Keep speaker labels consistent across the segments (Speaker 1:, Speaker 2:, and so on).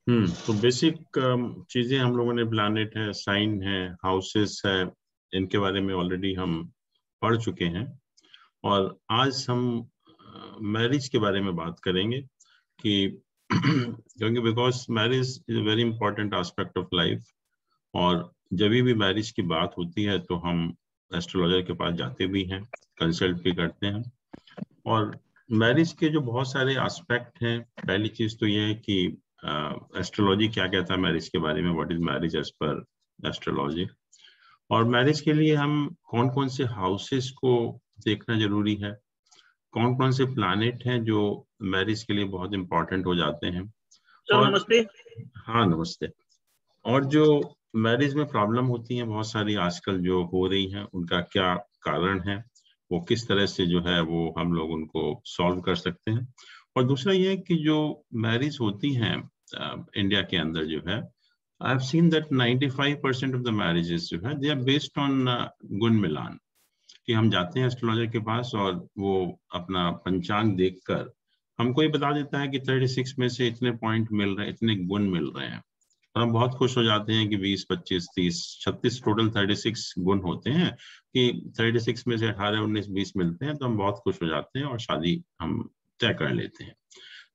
Speaker 1: तो बेसिक चीजें हम लोगों ने, प्लैनेट है, साइन है, हाउसेस है, इनके बारे में ऑलरेडी हम पढ़ चुके हैं। और आज हम मैरिज के बारे में बात करेंगे कि क्योंकि because marriage is a very important aspect of life. और जब भी मैरिज की बात होती है तो हम एस्ट्रोलॉजर के पास जाते भी हैं, कंसल्ट भी करते हैं। और मैरिज के जो बहुत सारे एस्पेक्ट हैं, पहली चीज तो ये है कि एस्ट्रोलॉजी क्या कहता है मैरिज के बारे में, what is marriage as per astrology. और मैरिज के लिए हम कौन कौन से हाउसेस को देखना जरूरी है, कौन कौन से प्लैनेट हैं जो मैरिज के लिए बहुत इंपॉर्टेंट हो जाते हैं।
Speaker 2: सर
Speaker 1: और
Speaker 2: नमस्ते।
Speaker 1: हाँ नमस्ते। और जो मैरिज में प्रॉब्लम होती हैं बहुत सारी आजकल जो हो रही हैं, उनका क्या कारण है, वो किस तरह से जो है वो हम लोग उनको सॉल्व कर सकते हैं। और दूसरा ये है कि जो मैरिज होती हैं इंडिया के अंदर जो है, I have seen that 95% of the marriages जो है दे आर बेस्ड ऑन गुण मिलान। कि हम जाते हैं एस्ट्रोलॉजर के पास और वो अपना पंचांग देखकर हमको ये बता देता है कि 36 में से इतने पॉइंट मिल रहे हैं, इतने गुण मिल रहे हैं। और हम बहुत खुश हो जाते हैं कि 20, 25, 30, 36 टोटल 36 गुण होते हैं, कि 36 में से 18, 19, 20 मिलते हैं तो हम बहुत खुश हो जाते हैं और शादी हम तय कर लेते हैं।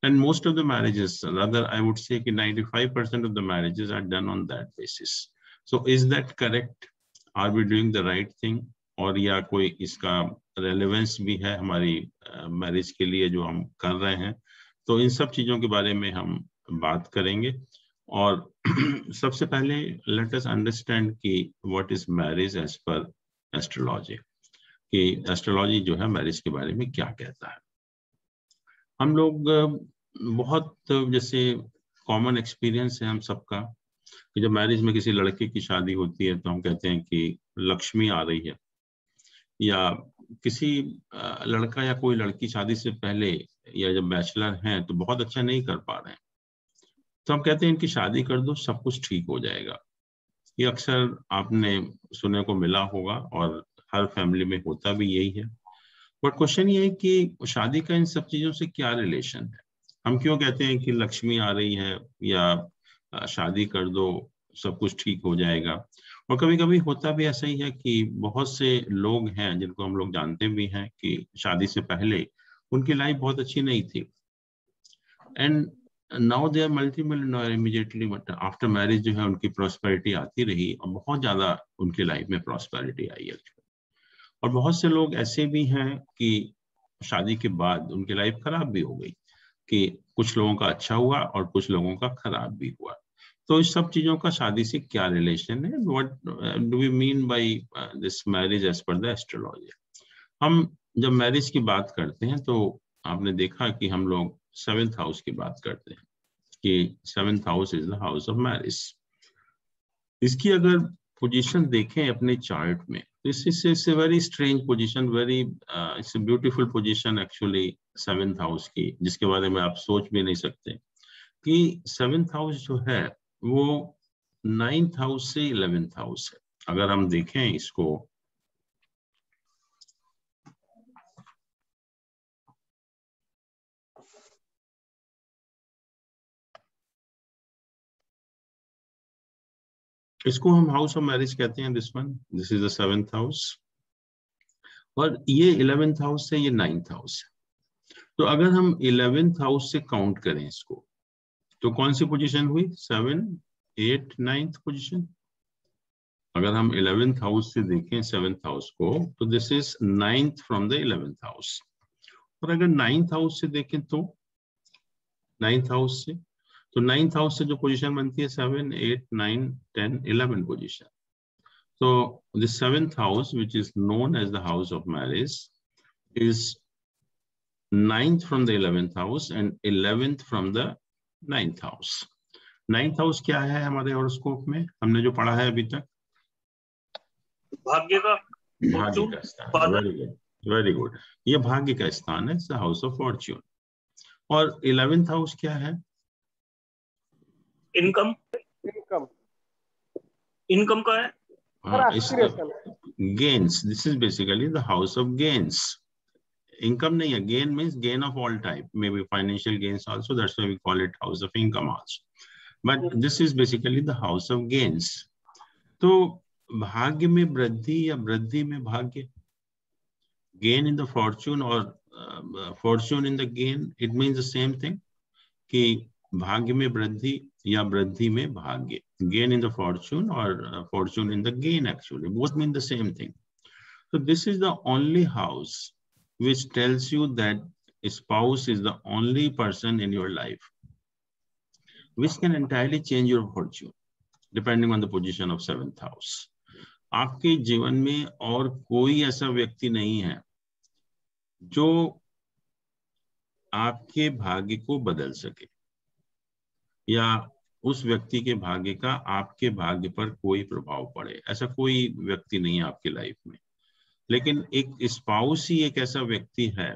Speaker 1: And most of the marriages, rather I would say कि 95% of the marriages are done on that basis. So is that correct? Are we doing the right thing? और या कोई इसका रेलेवेंस भी है हमारी मैरिज के लिए जो हम कर रहे हैं? तो इन सब चीजों के बारे में हम बात करेंगे। और सबसे पहले लेट अस अंडरस्टैंड कि what is marriage as per astrology, कि एस्ट्रोलॉजी जो है मैरिज के बारे में क्या कहता है। हम लोग बहुत, जैसे कॉमन एक्सपीरियंस है हम सबका, कि जब मैरिज में किसी लड़के की शादी होती है तो हम कहते हैं कि लक्ष्मी आ रही है। या किसी लड़का या कोई लड़की शादी से पहले या जब बैचलर हैं तो बहुत अच्छा नहीं कर पा रहे हैं, तो हम कहते हैं इनकी शादी कर दो, सब कुछ ठीक हो जाएगा। ये अक्सर आपने सुनने को मिला होगा और हर फैमिली में होता भी यही है। बट क्वेश्चन ये है कि शादी का इन सब चीजों से क्या रिलेशन है? हम क्यों कहते हैं कि लक्ष्मी आ रही है या शादी कर दो सब कुछ ठीक हो जाएगा? और कभी कभी होता भी ऐसा ही है कि बहुत से लोग हैं जिनको हम लोग जानते भी हैं कि शादी से पहले उनकी लाइफ बहुत अच्छी नहीं थी, and now they are multi millionaire immediately, but after marriage जो है उनकी प्रॉस्पेरिटी आती रही और बहुत ज्यादा उनकी लाइफ में प्रॉस्पेरिटी आई है। और बहुत से लोग ऐसे भी हैं कि शादी के बाद उनकी लाइफ खराब भी हो गई, कि कुछ लोगों का अच्छा हुआ और कुछ लोगों का खराब भी हुआ। तो इस सब चीजों का शादी से क्या रिलेशन है? What do we mean by this marriage as per the astrology? हम जब मैरिज की बात करते हैं तो आपने देखा कि हम लोग 7th हाउस की बात करते हैं, कि 7th house is the house of marriage. इसकी अगर पोजीशन देखें अपने चार्ट में, this is a very strange position, very it's a beautiful position actually 7th house की, जिसके बारे में आप सोच भी नहीं सकते कि 7th हाउस जो है वो 9th हाउस से 11th हाउस है। अगर हम देखें इसको, इसको हम हाउस ऑफ मैरिज कहते हैं, this is the 7th house. और ये 11th हाउस है, ये 9th हाउस है। तो अगर हम 11th हाउस से काउंट करें इसको, तो कौन सी पोजीशन हुई? 7, 8, 9th पोजीशन। अगर हम 11th हाउस से देखें 7th हाउस को, तो this is 9th from the 11th house. और अगर 9th हाउस से देखें तो 9th हाउस से, तो 9th हाउस से जो पोजीशन बनती है 7, 8, 9, 10, 11 position. So the 7th house, which is known as the house of marriage, is 9th from the 11th house and 11th from the 9th house. 9th house क्या है हमारे horoscope में, हमने जो पढ़ा है अभी तक?
Speaker 2: भाग्य का
Speaker 1: स्थान। Very good, very good. ये भाग्य का स्थान है, हाउस ऑफ फॉर्च्यून। और 11th हाउस क्या है?
Speaker 2: इनकम। इनकम का है
Speaker 1: gains. This is basically the house of gains. Income नहीं है, gain means gain of all type, may be financial gains also, that's why we call it house of income also. But this is basically the house of gains. तो भाग्य में वृद्धि या वृद्धि में भाग्य, गेन इन द फॉर्चून और fortune in the gain, it means the same thing कि भाग्य में वृद्धि या वृद्धि में भाग्य, गेन इन द फॉर्चून और fortune in the gain, actually both mean the same thing. So this is the only house which tells you that a spouse is the only person in your life which can entirely change your fortune depending on the position of 7th house. आपके जीवन में और कोई ऐसा व्यक्ति नहीं है जो आपके भाग्य को बदल सके या उस व्यक्ति के भाग्य का आपके भाग्य पर कोई प्रभाव पड़े. ऐसा कोई व्यक्ति नहीं है आपकी लाइफ में. लेकिन एक स्पाउस ही एक ऐसा व्यक्ति है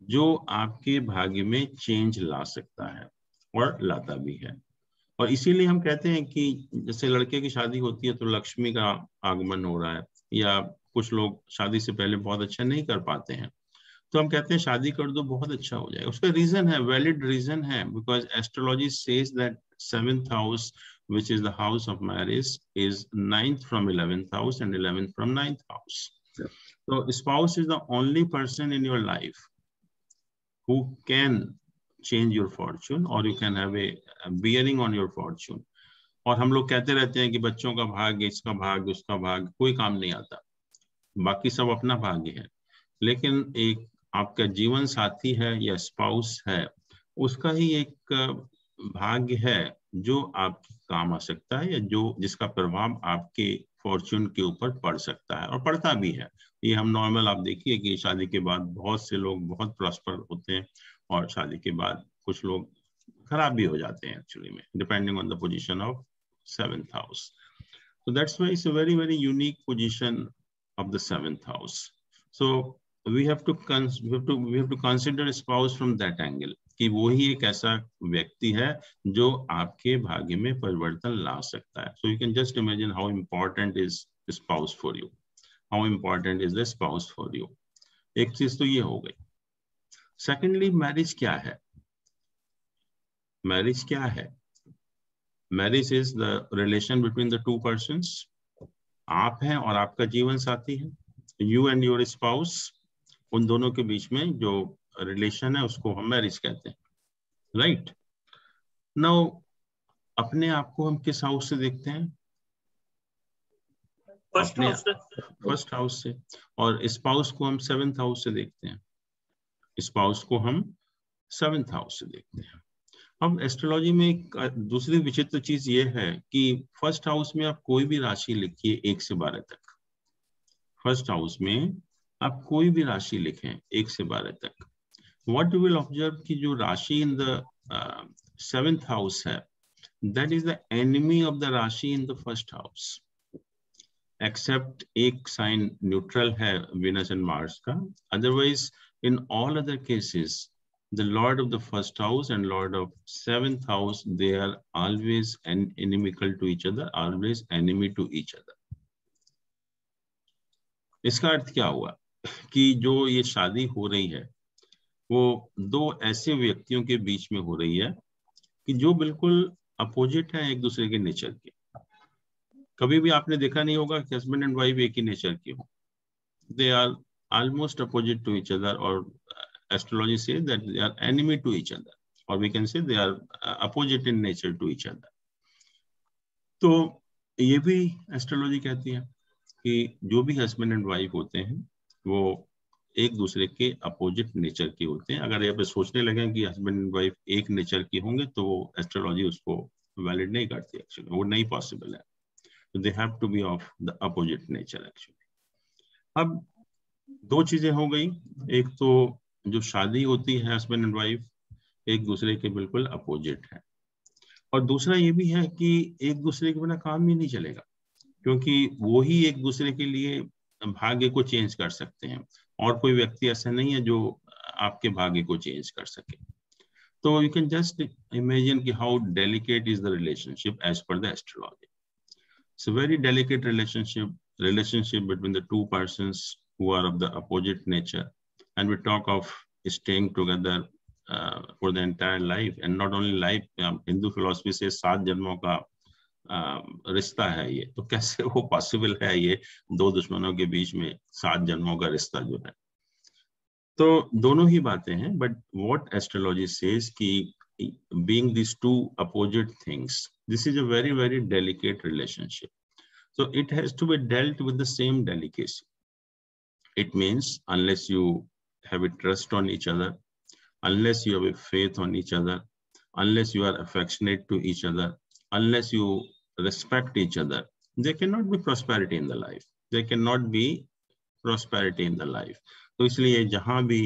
Speaker 1: जो आपके भाग्य में चेंज ला सकता है और लाता भी है. और इसीलिए हम कहते हैं कि जैसे लड़के की शादी होती है तो लक्ष्मी का आगमन हो रहा है, या कुछ लोग शादी से पहले बहुत अच्छा नहीं कर पाते हैं तो हम कहते हैं शादी कर दो, बहुत अच्छा हो जाएगा. उसका रीजन है, वैलिड रीजन है, because astrology says that 7th house which is the house of marriage is 9th from 11th house and 11th from 9th house. So spouse is the only person in your life who can change your fortune or you can have a bearing on your fortune. और हम लोग कहते रहते हैं कि बच्चों का भाग्य, इसका भाग्य, उसका भाग्य, कोई काम नहीं आता, बाकी सब अपना भाग्य है. लेकिन एक आपका जीवन साथी है या स्पाउस है, उसका ही एक भाग्य है जो आपके काम आ सकता है या जो जिसका प्रभाव आपके फॉर्च्यून के ऊपर पड़ सकता है और पड़ता भी है. ये हम नॉर्मल आप देखिए कि शादी के बाद बहुत से लोग बहुत प्रॉस्पर होते हैं और शादी के बाद कुछ लोग खराब भी हो जाते हैं एक्चुअली में, depending on the position of 7th house. So that's why it's a very, very unique position of the 7th house. So we have to consider a spouse from that angle कि वो ही एक ऐसा व्यक्ति है जो आपके भाग्य में परिवर्तन ला सकता है. So you can just imagine how important is the spouse for you. How important is the spouse for you. एक चीज तो ये हो गई. Secondly, marriage क्या है? Marriage क्या है? Marriage is the relation between the two persons. आप हैं और आपका जीवन साथी है. You and your spouse, उन दोनों के बीच में जो रिलेशन है उसको हम मैरिज कहते हैं. राइट नाउ अपने आप को हम किस हाउस से देखते हैं? फर्स्ट हाउस से. और स्पाउस को हम 7th हाउस से देखते हैं. स्पाउस को हम 7th हाउस से देखते हैं. अब एस्ट्रोलॉजी में एक दूसरी विचित्र चीज ये है कि फर्स्ट हाउस में आप कोई भी राशि लिखिए 1 से 12 तक. फर्स्ट हाउस में आप कोई भी राशि लिखें 1 से 12 तक, what you will observe कि जो राशि in the 7th house है, that is the enemy of the राशि in the first house. Except एक sign neutral है Venus and Mars का. Otherwise, in all other cases, the Lord of the first house and Lord of 7th house, they are always inimical to each other, always enemy to each other. इसका अर्थ क्या हुआ कि जो ये शादी हो रही है वो दो ऐसे व्यक्तियों के बीच में हो रही है कि जो बिल्कुल अपोजिट है एक दूसरे के नेचर के. कभी भी आपने देखा नहीं होगा कि हस्बैंड एंड वाइफ एक ही नेचर के हो. They are almost opposite to each other, और एस्ट्रोलॉजी से that they are enemy to each other, और we can say they are opposite in nature to each other. तो ये भी एस्ट्रोलॉजी कहती है कि जो भी हस्बैंड एंड वाइफ होते हैं वो एक दूसरे के अपोजिट नेचर के होते हैं. अगर यहाँ पे सोचने लगे कि हस्बैंड एंड वाइफ एक नेचर की होंगे तो वो एस्ट्रोलॉजी उसको वैलिड नहीं करती एक्चुअली, वो नहीं पॉसिबल है. They have to be of the opposite nature actually. अब दो चीजें हो गई, एक तो जो शादी होती है हस्बैंड एंड वाइफ एक दूसरे के बिल्कुल अपोजिट है, और दूसरा ये भी है कि एक दूसरे के बिना काम ही नहीं चलेगा, क्योंकि वो ही एक दूसरे के लिए भाग्य को चेंज कर सकते हैं, और कोई व्यक्ति ऐसा नहीं है जो आपके भाग्य को चेंज कर सके. तो यू कैन जस्ट इमेजिन कि how delicate is the relationship as per the astrology. It's a very delicate relationship between the two persons who are of the opposite nature, and we talk of staying together for the entire life and not only life. Hindu philosophy से 7 जन्मों का रिश्ता है ये, तो कैसे वो possible है ये दो दुश्मनों के बीच में 7 जन्मों का रिश्ता जो है. तो दोनों ही बातें हैं, बट व्हाट एस्ट्रोलॉजी सेज कि being these two opposite things, this is a very, very delicate relationship. So it has to be dealt with the same delicacy. It means unless you have a trust on each other, unless you have a faith on each other, unless you are affectionate to each other, unless you respect each other, there cannot be prosperity in the life. There cannot be prosperity in the life. तो इसलिए जहां भी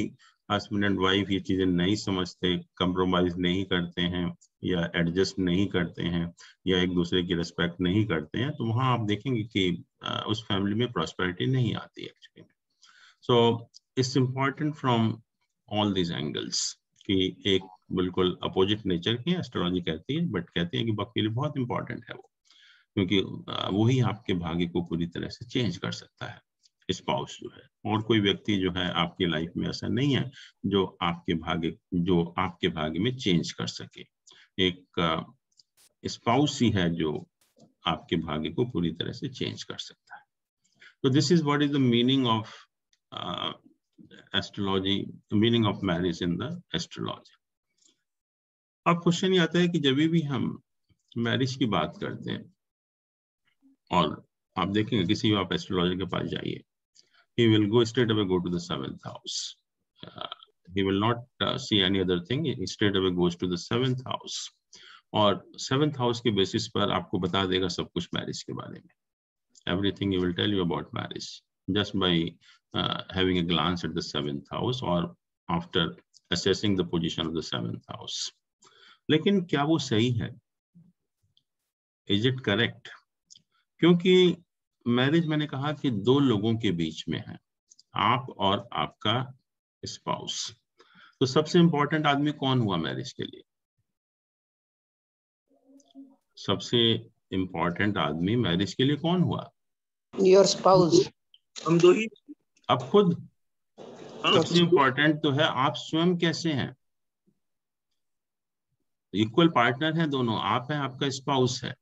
Speaker 1: husband and wife ये चीजें नहीं समझते, compromise नहीं करते हैं या एडजस्ट नहीं करते हैं या एक दूसरे की रिस्पेक्ट नहीं करते हैं, तो वहां आप देखेंगे कि उस फैमिली में प्रॉस्पेरिटी नहीं आती actually. So it's important from all these angles कि एक बिल्कुल अपोजिट नेचर की एस्ट्रोलॉजी कहती है, बट कहती है कि वक्त के लिए बहुत इंपॉर्टेंट है वो, क्योंकि वही आपके भाग्य को पूरी तरह से चेंज कर सकता है, स्पाउस जो है. और कोई व्यक्ति जो है आपकी लाइफ में ऐसा नहीं है जो आपके भाग्य में चेंज कर सके. एक स्पाउस ही है जो आपके भाग्य को पूरी तरह से चेंज कर सकता है. तो this is what is the meaning of astrology, meaning of marriage in the astrology. अब क्वेश्चन ये आता है कि जब भी हम मैरिज की बात करते हैं, और आप देखेंगे किसी भी आप एस्ट्रोलॉजर के पास जाइए, he will go straight away go to the 7th house. He will not see any other thing. He straight away goes to the 7th house. और 7th house के बेसिस पर आपको बता देगा सब कुछ मैरिज के बारे में. Everything he will tell you about marriage just by having a glance at the 7th house or after assessing the position of the 7th house. लेकिन क्या वो सही है? Is it correct? क्योंकि मैरिज मैंने कहा कि दो लोगों के बीच में है, आप और आपका स्पाउस. तो सबसे इंपॉर्टेंट आदमी कौन हुआ मैरिज के लिए? सबसे इंपॉर्टेंट आदमी मैरिज के लिए कौन हुआ?
Speaker 2: Your spouse.
Speaker 3: हम दो ही.
Speaker 1: अब खुद सबसे इंपॉर्टेंट तो है आप स्वयं कैसे हैं. इक्वल पार्टनर हैं दोनों, आप हैं, आपका स्पाउस है.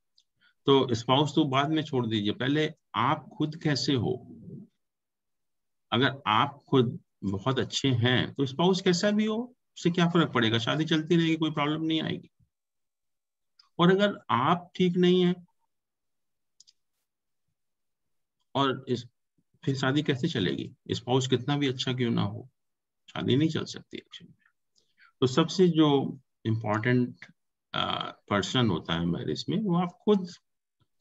Speaker 1: तो स्पाउस तो बाद में छोड़ दीजिए, पहले आप खुद कैसे हो. अगर आप खुद बहुत अच्छे हैं तो स्पाउस कैसा भी हो उससे क्या फर्क पड़ेगा, शादी चलती रहेगी, कोई प्रॉब्लम नहीं आएगी. और अगर आप ठीक नहीं है और फिर शादी कैसे चलेगी? स्पाउस कितना भी अच्छा क्यों ना हो, शादी नहीं चल सकती एक्चुअली. तो सबसे जो इम्पोर्टेंट पर्सन होता है मैरिज में वो आप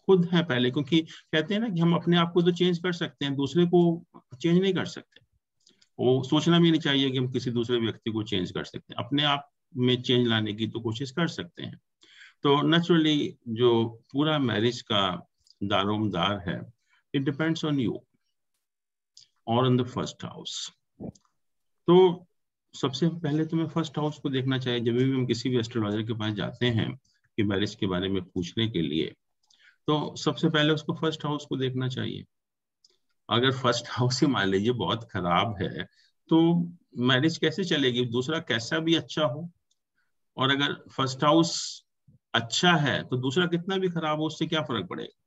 Speaker 1: खुद है पहले, क्योंकि कहते हैं ना कि हम अपने आप को तो चेंज कर सकते हैं, दूसरे को चेंज नहीं कर सकते. वो सोचना भी नहीं चाहिए कि हम किसी दूसरे व्यक्ति को चेंज कर सकते हैं. अपने आप में चेंज लाने की तो कोशिश कर सकते हैं. तो नेचुरली जो पूरा मैरिज का दारोमदार है, इट डिपेंड्स ऑन यू और ऑन द फर्स्ट हाउस. तो सबसे पहले तो मैं फर्स्ट हाउस को देखना चाहिए. जब भी हम किसी भी एस्ट्रोलॉजर के पास जाते हैं कि मैरिज के बारे में पूछने के लिए, तो सबसे पहले उसको फर्स्ट हाउस को देखना चाहिए. अगर फर्स्ट हाउस ही मान लीजिए बहुत खराब है तो मैरिज कैसे चलेगी? दूसरा कैसा भी अच्छा हो, और अगर फर्स्ट हाउस अच्छा है तो दूसरा कितना भी खराब हो उससे क्या फर्क पड़ेगा.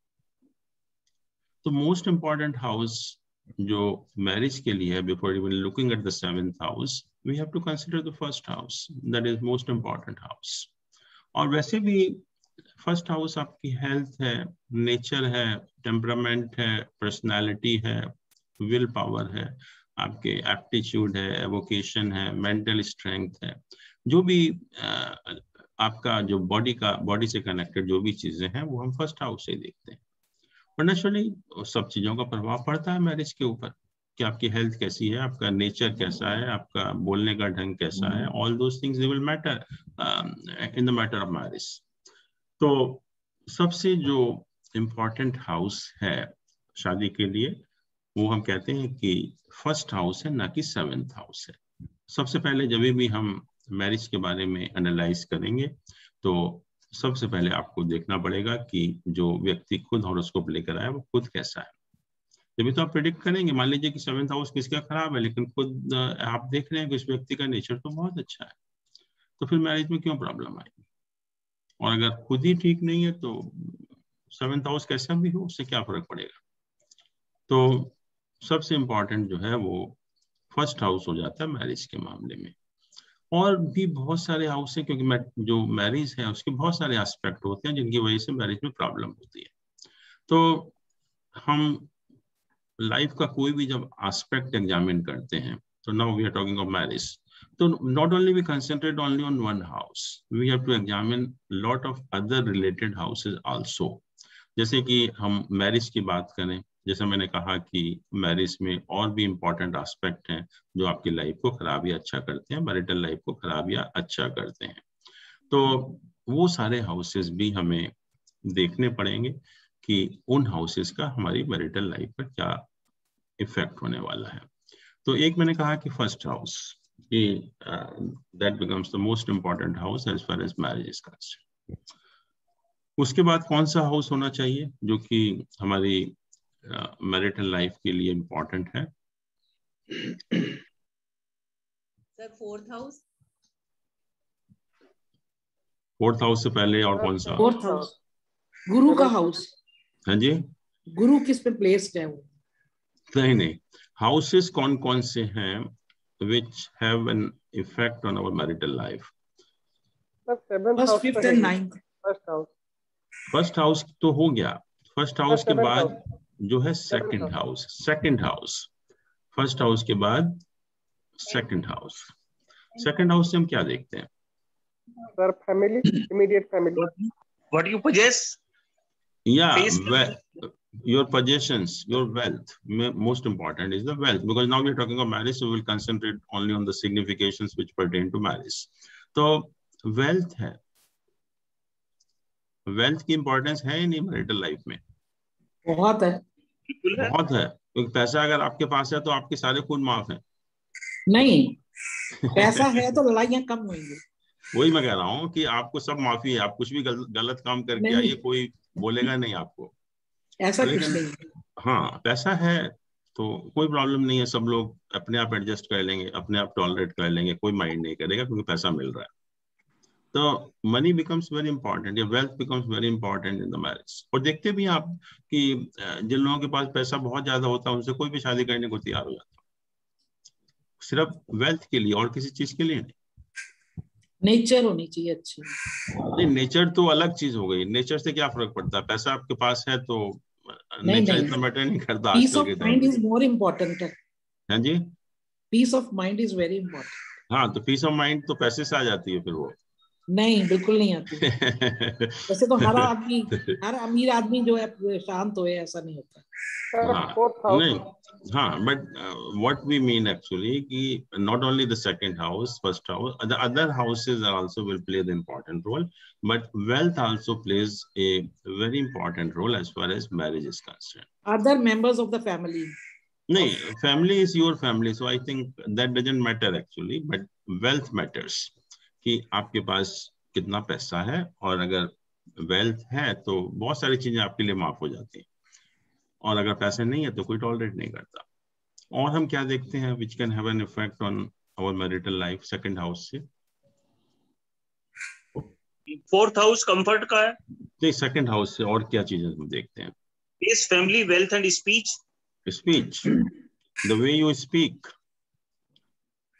Speaker 1: तो मोस्ट इंपॉर्टेंट हाउस जो मैरिज के लिए है, before even looking at the 7th house, we have to consider the first house. That is most important house. और वैसे भी फर्स्ट हाउस आपकी हेल्थ है, नेचर है, टेम्परामेंट है, पर्सनालिटी है, विल पावर है, आपके एप्टीट्यूड है, एवोकेशन है, मेंटल स्ट्रेंथ है, जो भी आपका जो बॉडी से कनेक्टेड जो भी चीजें हैं वो हम फर्स्ट हाउस से देखते हैं. और नेचुरली सब चीजों का प्रभाव पड़ता है मैरिज के ऊपर कि आपकी हेल्थ कैसी है, आपका नेचर कैसा है, आपका बोलने का ढंग कैसा है. All those things they will matter in the matter of marriage. तो सबसे जो इम्पोर्टेंट हाउस है शादी के लिए वो हम कहते हैं कि फर्स्ट हाउस है, ना कि 7th हाउस है. सबसे पहले जब भी हम मैरिज के बारे में एनालाइज करेंगे तो सबसे पहले आपको देखना पड़ेगा कि जो व्यक्ति खुद हॉरोस्कोप लेकर आया वो खुद कैसा है. जब तो आप प्रेडिक्ट करेंगे. मान लीजिए कि 7th हाउस किसका खराब है, लेकिन खुद आप देख रहे हैं कि उस व्यक्ति का नेचर तो बहुत अच्छा है, तो फिर मैरिज में क्यों प्रॉब्लम आएगी? और अगर खुद ही ठीक नहीं है तो 7th हाउस कैसा भी हो उससे क्या फर्क पड़ेगा? तो सबसे इम्पोर्टेंट जो है वो फर्स्ट हाउस हो जाता है मैरिज के मामले में। और भी बहुत सारे हाउस हैं, क्योंकि जो मैरिज है उसके बहुत सारे एस्पेक्ट होते हैं जिनकी वजह से मैरिज में प्रॉब्लम होती है। तो हम लाइफ का कोई भी जब एस्पेक्ट एग्जामिन करते हैं, तो now we are talking of marriage, तो not only we concentrate only on one house, we have to examine lot of other related houses also. जैसे कि हम मैरिज की बात करें, जैसे मैंने कहा कि मैरिज में और भी इम्पोर्टेंट एस्पेक्ट हैं जो आपकी लाइफ को खराब या अच्छा करते हैं, मैरिटल लाइफ को खराब या अच्छा करते हैं। तो वो सारे हाउसेस भी हमें देखने पड़ेंगे कि उन हाउसेस का हमारी मैरिटल लाइफ पर क्या इफेक्ट होने वाला है। तो एक मैंने कहा कि फर्स्ट हाउस, कि that becomes the most important house as far as marriage is concerned. उसके बाद कौन सा हाउस होना चाहिए जो कि हमारी मैरिटल लाइफ के लिए इम्पोर्टेंट है?
Speaker 3: Sir fourth house.
Speaker 1: Fourth house से पहले और कौन सा?
Speaker 4: फोर्थ हाउस, गुरु का हाउस।
Speaker 1: हाँ जी,
Speaker 4: गुरु किस पे प्लेस्ड है वो?
Speaker 1: नहीं, हाउसेस कौन कौन से हैं which have an effect on our marital life?
Speaker 4: First, fifth and ninth.
Speaker 1: First house तो हो गया। फर्स्ट हाउस के बाद जो है second house. Second house, first house के बाद सेकंड हाउस। सेकंड हाउस से हम क्या देखते हैं?
Speaker 5: Sir, family, immediate family.
Speaker 2: What you possess?
Speaker 1: Yeah,
Speaker 2: Face-
Speaker 1: your possessions, your wealth. Most important is the wealth, because now we are talking about marriage, so we will concentrate only on the significations which pertain to marriage. तो wealth है, wealth की importance है नहीं marital life में?
Speaker 4: बहुत है,
Speaker 1: बहुत है। क्योंकि पैसा अगर आपके पास है तो आपके सारे खून माफ हैं।
Speaker 4: नहीं पैसा है तो लड़ाइयां कम होंगी।
Speaker 1: वही मैं कह रहा हूँ कि आपको सब माफी है, आप कुछ भी गलत काम करके आइए, कोई बोलेगा नहीं आपको,
Speaker 4: ऐसा कुछ नहीं।
Speaker 1: हाँ पैसा है तो कोई प्रॉब्लम नहीं है, सब लोग अपने आप एडजस्ट कर लेंगे, अपने आप टॉलरेट कर लेंगे, कोई माइंड नहीं करेगा क्योंकि पैसा मिल रहा है। तो मनी बिकम्स वेरी इंपॉर्टेंट, या wealth becomes very important in the marriage. और देखते भी आप कि जिन लोगों के पास पैसा बहुत ज्यादा होता है उनसे कोई भी शादी करने को तैयार हो जाता है, सिर्फ वेल्थ के लिए और किसी चीज के लिए नहीं।
Speaker 4: नेचर होनी चाहिए अच्छी।
Speaker 1: नहीं, नेचर तो अलग चीज हो गई। नेचर से क्या फर्क पड़ता है? पैसा आपके पास है तो नेचर इतना मैटर नहीं करता
Speaker 4: पीस
Speaker 1: आजकल
Speaker 4: ऑफ
Speaker 1: के
Speaker 4: mind
Speaker 1: time
Speaker 4: is more important है।
Speaker 1: हाँ जी,
Speaker 4: peace of mind is very important.
Speaker 1: हाँ तो पीस ऑफ माइंड तो पैसे से आ जाती है फिर वो।
Speaker 4: नहीं, बिल्कुल नहीं आती। वैसे तो हर आदमी, हर अमीर आदमी जो है शांत हो, ऐसा नहीं होता।
Speaker 1: नहीं, हाँ but what we mean actually कि not only the second house, first house, the other houses also will play the important role, but wealth also plays a very important role as far as marriage is concerned.
Speaker 4: Other members of the family,
Speaker 1: नहीं, family is your family, so I think that doesn't matter actually, but wealth matters, कि आपके पास कितना पैसा है, और अगर wealth है तो बहुत सारी चीजें आपके लिए माफ हो जाती हैं, और अगर पैसे नहीं है तो कोई टॉलरेट नहीं करता। और हम क्या देखते हैं which can have an effect on our marital life second house से?
Speaker 2: फोर्थ हाउस कंफर्ट का है।
Speaker 1: नहीं, सेकंड हाउस से और क्या चीजें हम देखते हैं?
Speaker 2: इस family, wealth and speech.
Speaker 1: Speech, the way you speak,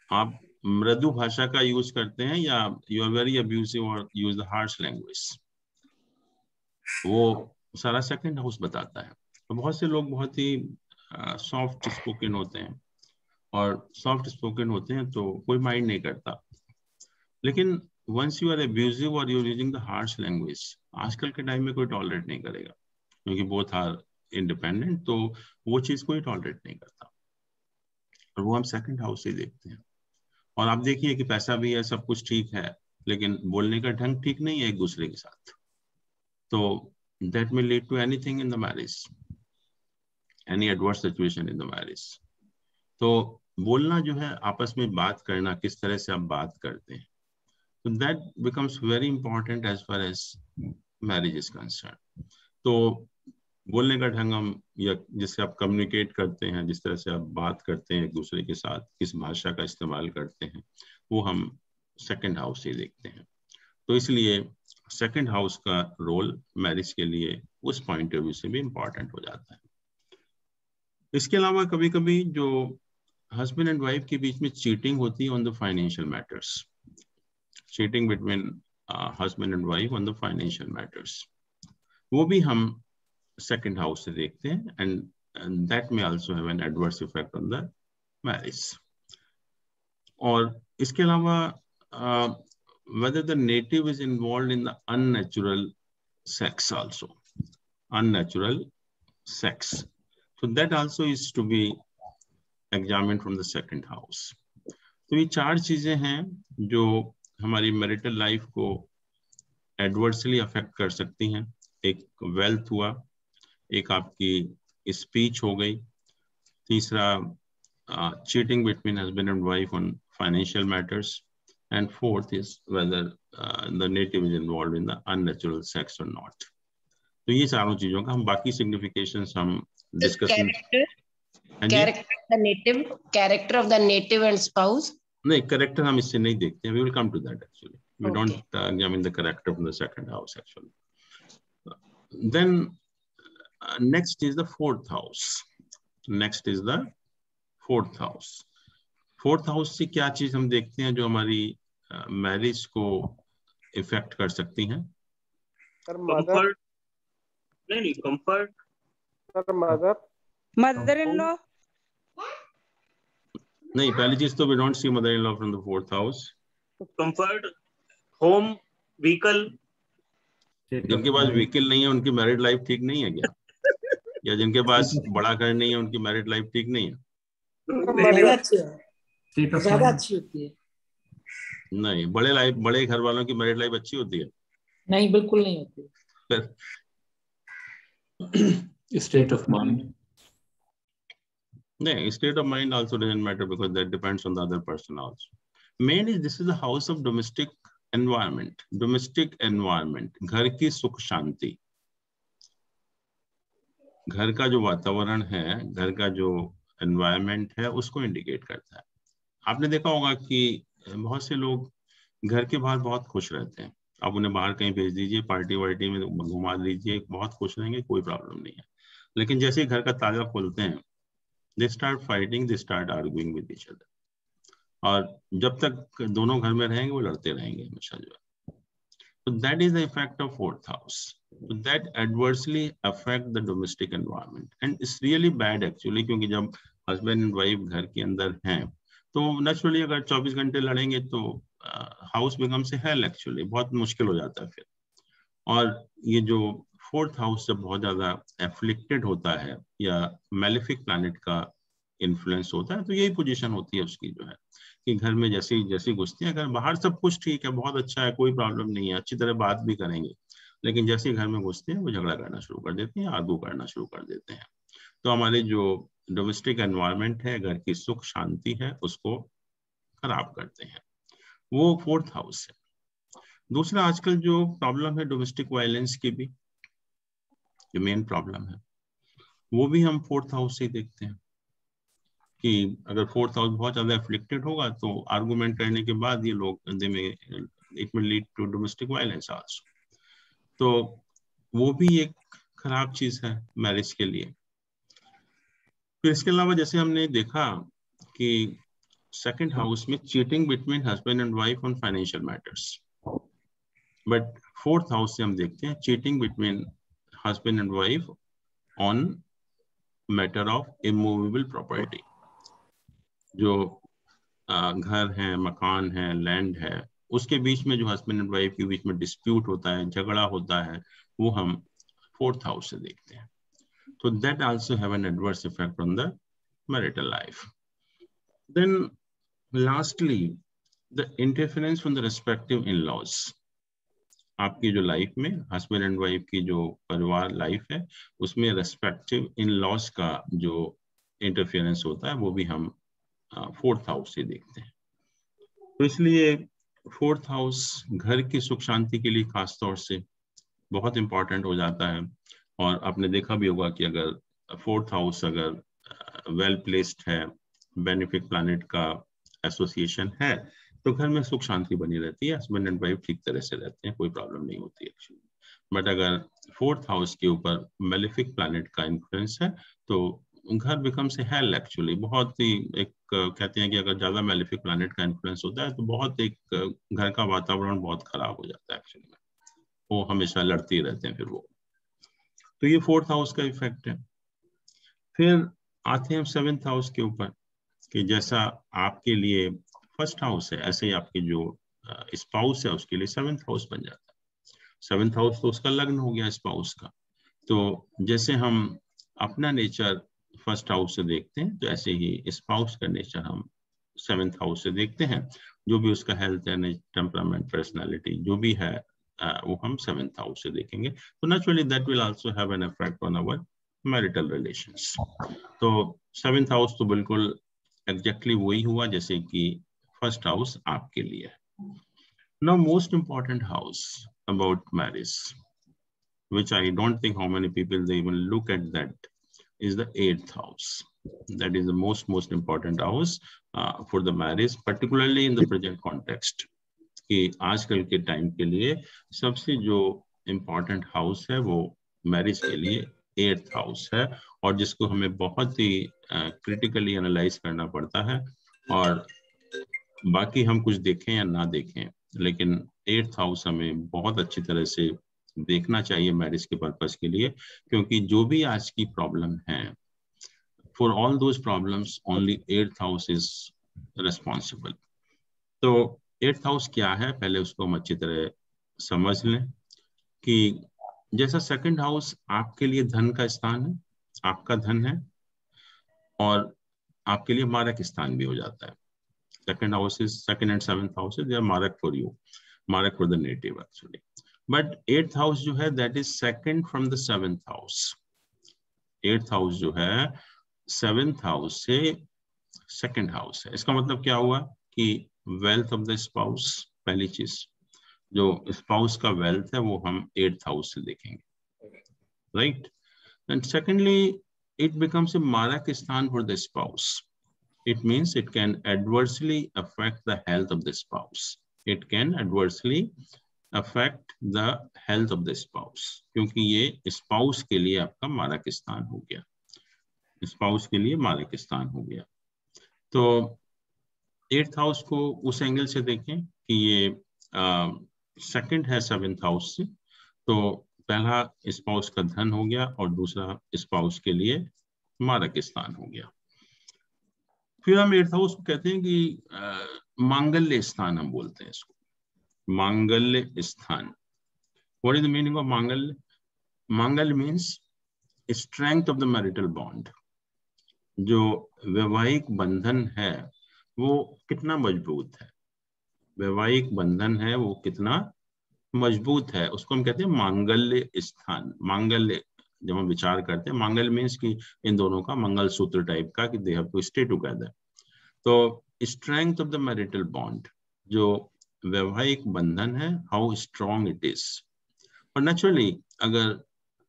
Speaker 1: आप मृदु भाषा का यूज करते हैं या यू आर वेरी अब्यूसिव और यूज द हार्श लैंग्वेज, वो सारा सेकंड हाउस बताता है। तो बहुत से लोग बहुत ही सॉफ्ट स्पोकन होते हैं, और सॉफ्ट स्पोकन होते हैं तो कोई माइंड नहीं करता, लेकिन वंस यू आर अब्यूसिव और you are using the harsh language, आजकल के टाइम में कोई टॉलरेट नहीं करेगा, क्योंकि बोथ आर इंडिपेंडेंट, तो वो चीज कोई टॉलरेट नहीं करता, और वो हम सेकंड हाउस से देखते हैं। और आप देखिए कि पैसा भी है, सब कुछ ठीक है, लेकिन बोलने का ढंग ठीक नहीं है एक दूसरे के साथ, तो that may lead to anything in the marriage, any adverse situation in the marriage. तो बोलना जो है, आपस में बात करना, किस तरह से आप बात करते हैं, तो that becomes very important as far as marriage is concerned. तो बोलने का ढंग हम, या जिससे आप कम्युनिकेट करते हैं, जिस तरह से आप बात करते हैं एक दूसरे के साथ, किस भाषा का इस्तेमाल करते हैं, वो हम सेकंड हाउस से देखते हैं। तो इसलिए सेकंड हाउस का रोल मैरिज के लिए उस पॉइंट ऑफ व्यू से भी इम्पोर्टेंट हो जाता है। इसके अलावा कभी कभी जो हस्बैंड एंड वाइफ के बीच में चीटिंग होती है on the financial matters, cheating between husband and wife on the financial matters, वो भी हम सेकंड हाउस से देखते हैं, एंड दैट में also have an adverse effect on the marriage. और इसके अलावा whether the native is involved in the unnatural sex also, unnatural sex, so that also is to be examined from the second house. तो ये 4 चीजें हैं जो हमारी marital life को एडवर्सली अफेक्ट कर सकती हैं। एक वेल्थ हुआ, एक आपकी स्पीच हो गई, तीसरा cheating between husband and wife on financial matters, and fourth is whether the native is involved in the unnatural sex or not. तो ये चारों चीजों का हम बाकी सिग्निफिकेशंस हम discuss
Speaker 6: character of the native and spouse.
Speaker 1: नहीं, कैरेक्टर हम इससे नहीं देखते हैं, we will come to that actually. We don't examine the character from the second house actually. Then next is the fourth house. Next is the fourth house. Fourth house से क्या चीज हम देखते हैं जो हमारी मैरिज को इफेक्ट कर सकती हैं?
Speaker 2: कंफर्ट, नहीं comfort,
Speaker 5: sir mother in law.
Speaker 1: नहीं, पहली चीज तो we don't see mother in law from the fourth house.
Speaker 2: Comfort, home, vehicle.
Speaker 1: जिनके पास व्हीकल नहीं है उनकी मैरिड लाइफ ठीक नहीं है क्या? या जिनके पास बड़ा घर नहीं है उनकी मैरिड लाइफ ठीक नहीं है?
Speaker 4: ज्यादा अच्छी होती है।
Speaker 1: नहीं, बड़े घर वालों की मैरिड लाइफ अच्छी होती है?
Speaker 4: नहीं, बिल्कुल नहीं होती।
Speaker 7: स्टेट ऑफ माइंड,
Speaker 1: नहीं, state of mind also doesn't matter because that depends on the other person also. Main is this is the house of domestic environment. Domestic environment, घर की सुख शांति, घर का जो वातावरण है, घर का जो एनवायरनमेंट है, उसको इंडिकेट करता है। आपने देखा होगा कि बहुत से लोग घर के बाहर बहुत खुश रहते हैं, आप उन्हें बाहर कहीं भेज दीजिए, पार्टी वार्टी में घुमा दीजिए, बहुत खुश रहेंगे, कोई प्रॉब्लम नहीं है। लेकिन जैसे ही घर का ताला खोलते हैं, they start fighting, they start arguing with each other, और जब तक दोनों घर में रहेंगे वो लड़ते रहेंगे हमेशा जो है। तो that is the effect of fourth house, that adversely affect the domestic environment and it's really bad actually, क्योंकि जब हस्बैंड एंड वाइफ घर के अंदर हैं तो नेचुरली अगर 24 घंटे लड़ेंगे तो house becomes a hello actually, बहुत मुश्किल हो जाता है फिर। और ये जो फोर्थ हाउस जब बहुत ज्यादा एफ्लिक्टेड होता है या मैलेफिक प्लैनेट का इन्फ्लुएंस होता है, तो यही पोजीशन होती है उसकी जो है कि घर में जैसी घुसती है, अगर बाहर सब कुछ ठीक है, बहुत अच्छा है, कोई प्रॉब्लम नहीं है, अच्छी तरह बात भी करेंगे, लेकिन जैसे ही घर में घुसते हैं वो झगड़ा करना शुरू कर देते हैं, आर्गू करना शुरू कर देते हैं। तो हमारे जो डोमेस्टिक एनवायरनमेंट है, घर की सुख शांति है, उसको खराब करते हैं, वो फोर्थ हाउस है। दूसरा, आजकल जो प्रॉब्लम है डोमेस्टिक वायलेंस की भी, जो मेन प्रॉब्लम है, वो भी हम फोर्थ हाउस से देखते हैं कि अगर फोर्थ हाउस बहुत ज्यादा एफ्लिक्टेड होगा तो आर्गुमेंट करने के बाद ये लोग it will lead to domestic violence also. तो वो भी एक खराब चीज है मैरिज के लिए। फिर इसके अलावा जैसे हमने देखा कि सेकंड हाउस में cheating between husband and wife on financial matters, but fourth house से हम देखते हैं cheating between husband and wife on matter of immovable property. जो घर है, मकान है, लैंड है, उसके बीच में जो हस्बैंड एंड वाइफ के बीच में डिस्प्यूट होता है, झगड़ा होता है, वो हम फोर्थ हाउस से देखते हैं। So that also have an adverse effect on the marital life. Then lastly, the interference from the respective in-laws. आपकी जो लाइफ में हस्बैंड एंड वाइफ की जो परिवार लाइफ है, उसमें रेस्पेक्टिव इन-लॉज का जो इंटरफेरेंस होता है, वो भी हम फोर्थ हाउस से देखते हैं। तो इसलिए फोर्थ हाउस घर की सुख शांति के लिए खास तौर से बहुत इंपॉर्टेंट हो जाता है। और आपने देखा भी होगा कि अगर फोर्थ हाउस अगर वेल प्लेस्ड है, बेनिफिक प्लैनेट का एसोसिएशन है, तो घर में सुख शांति बनी रहती है, हस्बैंड एंड वाइफ ठीक तरह से रहते हैं, कोई प्रॉब्लम नहीं होती एक्चुअली। बट अगर 4th हाउस के ऊपर मेलेफिक प्लैनेट का इन्फ्लुएंस है तो घर बिकम्स ए हेल एक्चुअली। बहुत ही एक कहते हैं कि अगर ज्यादा मेलेफिक प्लैनेट का इन्फ्लुएंस होता है तो बहुत एक घर का वातावरण बहुत खराब हो जाता है एक्चुअली में, वो हमेशा लड़ते ही रहते हैं फिर वो। तो ये 4th हाउस का इफेक्ट है। फिर आते हैं हम 7th हाउस के ऊपर कि जैसा आपके लिए 1st हाउस है ऐसे ही आपके जो स्पाउस है उसके लिए 7th हाउस बन जाता है। 7th हाउस तो उसका लग्न हो गया स्पाउस का। तो जैसे हम अपना नेचर 1st हाउस से देखते हैं तो ऐसे ही स्पाउस का नेचर हम 7th हाउस से देखते हैं। जो भी उसका हेल्थ है, टेम्परामेंट, पर्सनालिटी जो भी है वो हम 7th हाउस से देखेंगे। तो naturally that will also have an effect on our marital relations. तो 7th हाउस तो बिल्कुल एग्जैक्टली वही हुआ जैसे कि 1st हाउस आपके लिए है। Now most important house about marriage, which I don't think how many people they even look at that, is the 8th house. That is the most important house for the marriage, particularly in the present context. कि आजकल के time के लिए सबसे जो important house है वो marriage के लिए 8th हाउस है, और जिसको हमें बहुत ही क्रिटिकली एनालाइज करना पड़ता है। और बाकी हम कुछ देखें या ना देखें, लेकिन 8th हाउस हमें बहुत अच्छी तरह से देखना चाहिए मैरिज के पर्पस के लिए, क्योंकि जो भी आज की प्रॉब्लम है, for all those problems only 8th house is responsible. तो 8th हाउस क्या है पहले उसको हम अच्छी तरह समझ लें कि जैसा 2nd हाउस आपके लिए धन का स्थान है, आपका धन है, और आपके लिए मारक स्थान भी हो जाता है। 2nd house is 2nd and 7th houses, they are मारक फॉर यू, मारक for the native actually. But 8th house जो है that is 2nd from the 7th house. 8th house जो है 7th हाउस से 2nd हाउस है। इसका मतलब क्या हुआ कि वेल्थ ऑफ द स्पाउस, पहली चीज जो स्पाउस का वेल्थ है वो हम 8th हाउस से देखेंगे, right. And secondly it becomes a मारक स्थान for the spouse. It means it can adversely affect the health of the spouse. It can adversely affect the health of the spouse, क्योंकि ये spouse के लिए आपका मारक स्थान हो गया, स्पाउस के लिए मारक स्थान हो गया। तो 8th हाउस को उस एंगल से देखें कि ये 2nd है 7th हाउस से, तो पहला स्पाउस का धन हो गया और दूसरा स्पाउस के लिए मारक स्थान हो गया। फिर हम 8th हाउस को कहते हैं कि मांगल्य स्थान, हम बोलते हैं इसको मांगल्य स्थान। What is the meaning of मांगल्य? मांगल्य means strength of the marital bond. जो वैवाहिक बंधन है वो कितना मजबूत है, वैवाहिक बंधन है वो कितना मजबूत है, उसको हम कहते हैं मांगल्य स्थान। मांगल्य जब हम विचार करते हैं, मांगल्य मीन्स कि इन दोनों का मंगलसूत्र टाइप का, कि they have to stay together. तो strength of the marital bond, जो वैवाहिक बंधन है, हाउ स्ट्रॉन्ग इट इज। और नेचुरली अगर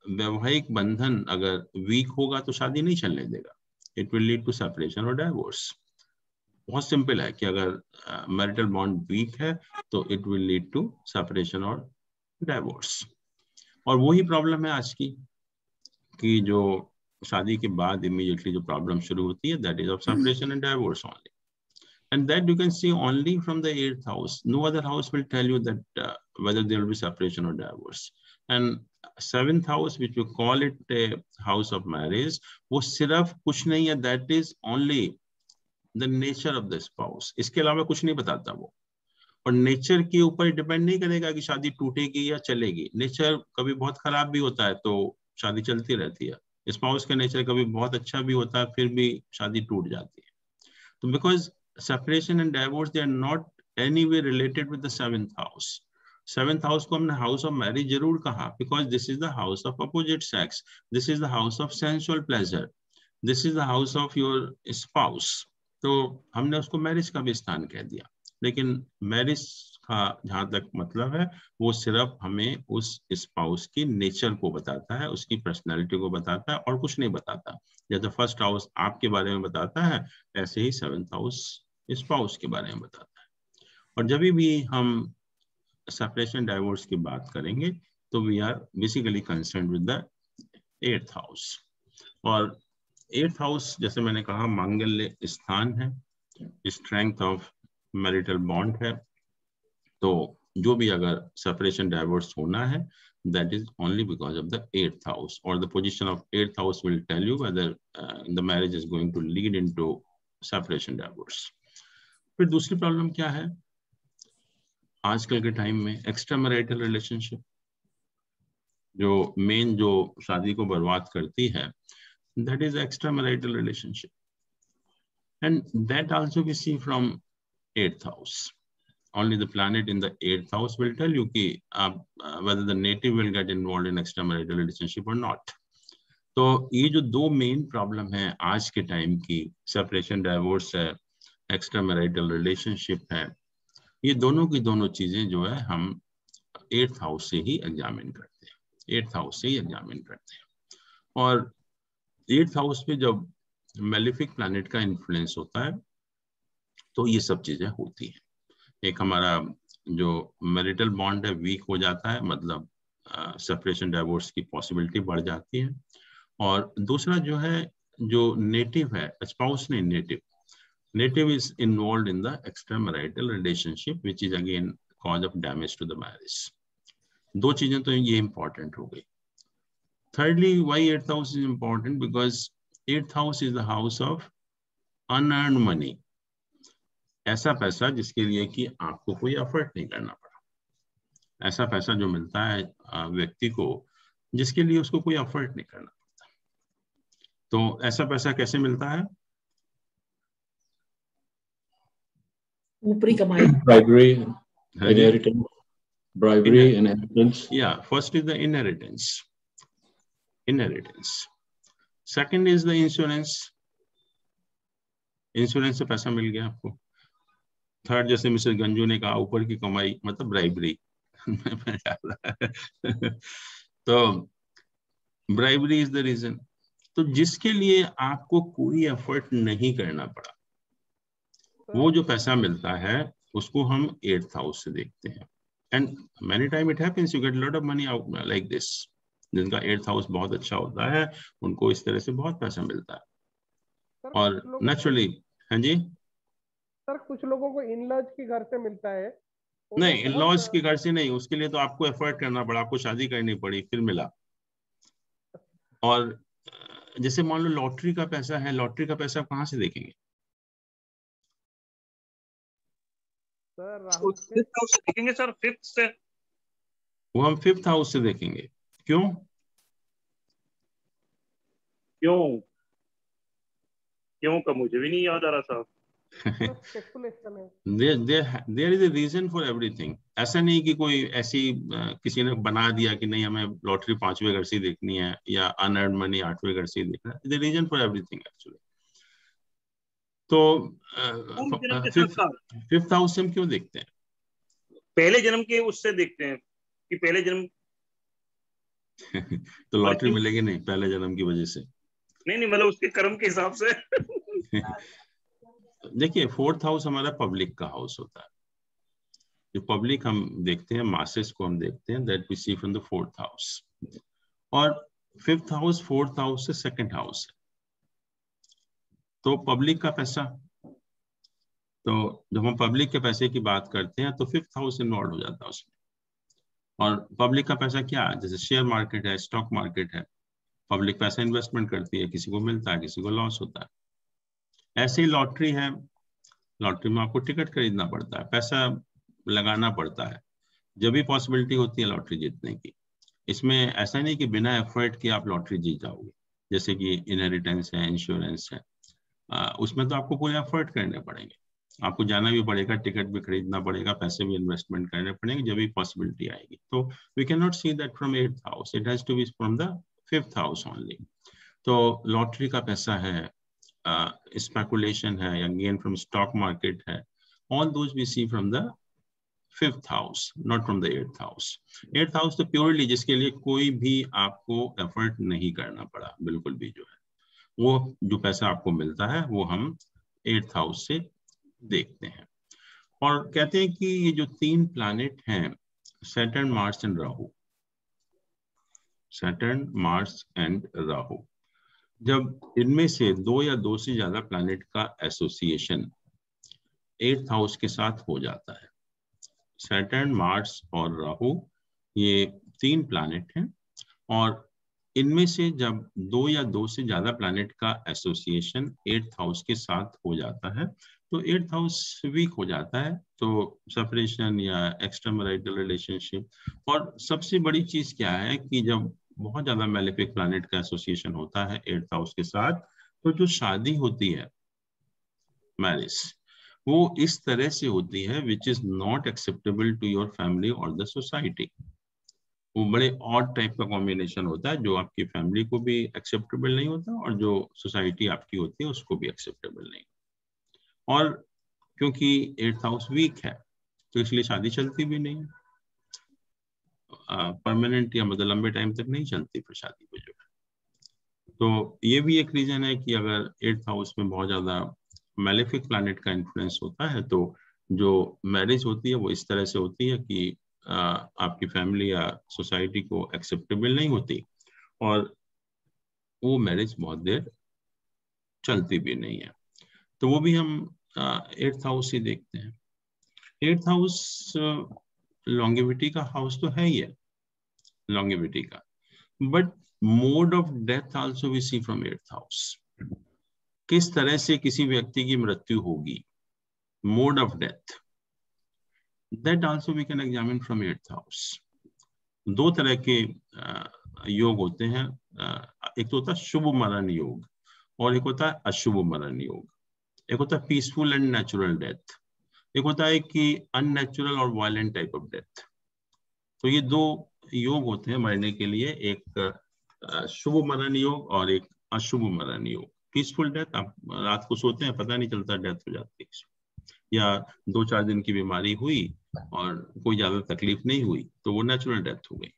Speaker 1: वैवाहिक बंधन अगर वीक होगा तो शादी नहीं चलने देगा, it will lead to separation और डाइवोर्स। बहुत सिंपल है कि अगर मैरिटल बॉन्ड वीक है तो it will lead to separation और डाइवोर्स। और वही प्रॉब्लम है आज की, कि जो शादी के बाद इमीडिएटली जो प्रॉब्लम शुरू होती है, that is of separation and divorce only, and that you can see only from the 8th house. No other house will tell you that whether there will be separation or divorce. And 7th house, which we call it a house of marriage, वो सिर्फ कुछ नहीं है, that is only the nature of the spouse. इसके अलावा कुछ नहीं बताता वो, और नेचर के ऊपर डिपेंड नहीं करेगा कि शादी टूटेगी या चलेगी। नेचर कभी बहुत खराब भी होता है तो शादी चलती रहती है, स्पाउस का नेचर कभी बहुत अच्छा भी होता है फिर भी शादी टूट जाती है। तो because separation and divorce, they are not anyway related with the 7th house. 7th house को हमने house of marriage जरूर कहा, because this is the house of opposite sex, this is the house of sensual pleasure, this is the house of your spouse. तो हमने उसको marriage का भी स्थान कह दिया, लेकिन मैरिज का जहां तक मतलब है वो सिर्फ हमें उस स्पाउस की नेचर को बताता है, उसकी पर्सनैलिटी को बताता है, और कुछ नहीं बताता। जैसे 1st हाउस आपके बारे में बताता है, ऐसे ही 7th हाउस स्पाउस के बारे में बताता है। और जब भी हम सेपरेशन डाइवोर्स की बात करेंगे तो we are basically concern with the 8th house. और 8th हाउस जैसे मैंने कहा मांगल्य स्थान है, स्ट्रेंथ ऑफ मैरिटल बॉन्ड है। तो जो भी अगर सेपरेशन डाइवोर्स होना है that is only because of the 8th house, or the position of 8th house will tell you whether the marriage is going to lead into separation divorce. फिर दूसरी problem क्या है आजकल के टाइम में? Extra marital relationship, जो main जो शादी को बर्बाद करती है, that is extra marital relationship, and that also we see from 8th house. Only the planet in the 8th house will tell you कि whether the native will get involved in extramarital relationship or not. तो ये जो दो main problem है आज के time की, separation divorce है, एक्स्ट्रामैरिटल रिलेशनशिप है, ये दोनों की दोनों चीजें जो है हम 8th हाउस से ही एग्जामिन करते हैं, 8th हाउस से ही एग्जामिन करते हैं। और 8th हाउस पे जब मेलिफिक प्लैनेट का इन्फ्लुएंस होता है तो ये सब चीजें होती हैं। एक हमारा जो मैरिटल बॉन्ड है वीक हो जाता है, मतलब सेपरेशन डाइवोर्स की पॉसिबिलिटी बढ़ जाती है। और दूसरा जो है, जो नेटिव है, स्पाउस नहीं, native is involved in the extramarital relationship which is again cause of damage to the marriage. दो चीजें तो ये इंपॉर्टेंट हो गई। Thirdly why 8th house is important? Because 8th house is the house of unearned money, ऐसा पैसा जिसके लिए कि आपको कोई एफर्ट नहीं करना पड़ा, ऐसा पैसा जो मिलता है व्यक्ति को जिसके लिए उसको कोई एफर्ट नहीं करना पड़ता। तो ऐसा पैसा कैसे मिलता है?
Speaker 4: ऊपरी कमाई,
Speaker 7: Bribery, inheritance, bribery, inheritance.
Speaker 1: Yeah, first is the inheritance. Second is the insurance. Insurance से पैसा मिल गया आपको। थर्ड, जैसे मिस्टर गंजू ने कहा, ऊपर की कमाई मतलब ब्राइबरी। तो ब्राइबरी इज द रीजन। तो जिसके लिए आपको कोई एफर्ट नहीं करना पड़ा, वो जो पैसा मिलता है उसको हम 8th हाउस से देखते हैं। And many time it happens you get lot of money out like this. जिनका 8th हाउस बहुत अच्छा होता है उनको इस तरह से बहुत पैसा मिलता है। और नेचुरली, हाँ जी
Speaker 5: सर, कुछ लोगों को इन लॉज के घर से मिलता है।
Speaker 1: नहीं, इन लॉज के घर से नहीं, उसके लिए तो आपको एफर्ट करना पड़ा, आपको शादी करनी पड़ी फिर मिला। और जैसे मान लो लॉटरी का पैसा है, लॉटरी का पैसा आप कहाँ से देखेंगे?
Speaker 5: सर
Speaker 2: फिफ्थ हाउस से देखेंगे सर, फिफ्थ से।
Speaker 1: वो हम 5th हाउस से देखेंगे। क्यों?
Speaker 2: क्यों का मुझे भी नहीं याद आ रहा था।
Speaker 5: स्पेकुलेशन है।
Speaker 1: There is a reason for everything. ऐसा नहीं कि कोई ऐसी किसी ने बना दिया कि नहीं हमें लॉटरी 5वें घर से देखनी है या अनअर्न्ड मनी 8वें घर से देखना है। The reason for everything actually. तो 5th हाउस से हम क्यों देखते हैं?
Speaker 2: पहले जन्म के उससे देखते हैं कि पहले जन्म।
Speaker 1: तो लॉटरी मिलेगी नहीं पहले जन्म की वजह से?
Speaker 2: नहीं, मतलब उसके कर्म के हिसाब से।
Speaker 1: देखिए, 4th हाउस हमारा पब्लिक का हाउस होता है। जो पब्लिक हम देखते हैं, मासेस को हम देखते हैं, that we see from the 4th house. और 5th हाउस 4th हाउस से 2nd हाउस है। तो पब्लिक का पैसा, तो जब हम पब्लिक के पैसे की बात करते हैं तो 5th हाउस इन्वॉल्व हो जाता है उसमें। और पब्लिक का पैसा क्या है? जैसे शेयर मार्केट है, स्टॉक मार्केट है, पब्लिक पैसा इन्वेस्टमेंट करती है, किसी को मिलता है, किसी को लॉस होता है। ऐसे ही लॉटरी है, लॉटरी में आपको टिकट खरीदना पड़ता है, पैसा लगाना पड़ता है, जब भी पॉसिबिलिटी होती है लॉटरी जीतने की। इसमें ऐसा नहीं कि बिना एफर्ट के आप लॉटरी जीत जाओगे, जैसे कि इनहेरिटेंस है, इंश्योरेंस है, उसमें तो आपको पूरे एफर्ट करने पड़ेंगे, आपको जाना भी पड़ेगा, टिकट भी खरीदना पड़ेगा, पैसे भी इन्वेस्टमेंट करने पड़ेंगे, जब भी पॉसिबिलिटी आएगी। तो we can not see that from 8th house, it has to be from the 5th house only. तो लॉटरी का पैसा है, स्पेकुलेशन है या गेन फ्रॉम स्टॉक मार्केट है, all those we see from the 5th house, not from the 8th house. 8th house तो purely जिसके लिए कोई भी आपको एफर्ट नहीं करना पड़ा, बिल्कुल भी, जो है वो जो पैसा आपको मिलता है वो हम 8th हाउस से देखते हैं। और कहते हैं कि ये जो 3 प्लैनेट हैं, Saturn, Mars and Rahu, Saturn, Mars and Rahu, जब इनमें से 2 या 2 से ज्यादा प्लैनेट का एसोसिएशन 8th हाउस के साथ हो जाता है, सैटर्न, मार्स और राहु ये 3 प्लैनेट हैं, और इनमें से जब 2 या 2 से ज्यादा प्लैनेट का एसोसिएशन 8th हाउस के साथ हो जाता है तो 8th हाउस वीक हो जाता है, तो सेपरेशन या एक्स्ट्रा मैरिटल रिलेशनशिप। और सबसे बड़ी चीज क्या है कि जब बहुत ज्यादा मैलेफिक प्लैनेट का एसोसिएशन होता है 8th हाउस के साथ, तो जो शादी होती है, मैरिज, वो इस तरह से होती है which is not acceptable to your family और द सोसाइटी। वो बड़े ऑड टाइप का कॉम्बिनेशन होता है, जो आपकी फैमिली को भी एक्सेप्टेबल नहीं होता और जो सोसाइटी आपकी होती है उसको भी एक्सेप्टेबल नहीं। और क्योंकि 8th हाउस वीक है तो इसलिए शादी चलती भी नहीं, परमानेंट या मतलब लंबे टाइम तक नहीं चलती फिर शादी पे जो है। तो ये भी एक रीजन है कि अगर 8th हाउस में बहुत ज्यादा मैलेफिक प्लैनेट का इन्फ्लुएंस होता है तो जो मैरिज होती है वो इस तरह से होती है कि आपकी फैमिली या सोसाइटी को एक्सेप्टेबल नहीं होती और वो मैरिज बहुत देर चलती भी नहीं है। तो वो भी हम 8th हाउस ही देखते हैं। 8th हाउस लॉन्गेविटी का हाउस तो है ही है, लॉन्गेविटी का, but mode of death also we see from 8th house. किस तरह से किसी व्यक्ति की मृत्यु होगी, mode of death, that also we can examine from 8th house। 2 तरह के योग होते हैं, एक तो होता है शुभ मरण योग और एक होता है अशुभ मरण योग। एक होता है पीसफुल एंड नेचुरल डेथ, एक होता है कि अननेचुरल और वायलेंट टाइप ऑफ डेथ। तो ये 2 योग होते हैं मरने के लिए, एक शुभ मरण योग और एक अशुभ मरण योग। पीसफुल डेथ, आप रात को सोते हैं पता नहीं चलता डेथ हो जाती है, या 2-4 दिन की बीमारी हुई और कोई ज्यादा तकलीफ नहीं हुई तो वो नेचुरल डेथ हो गई।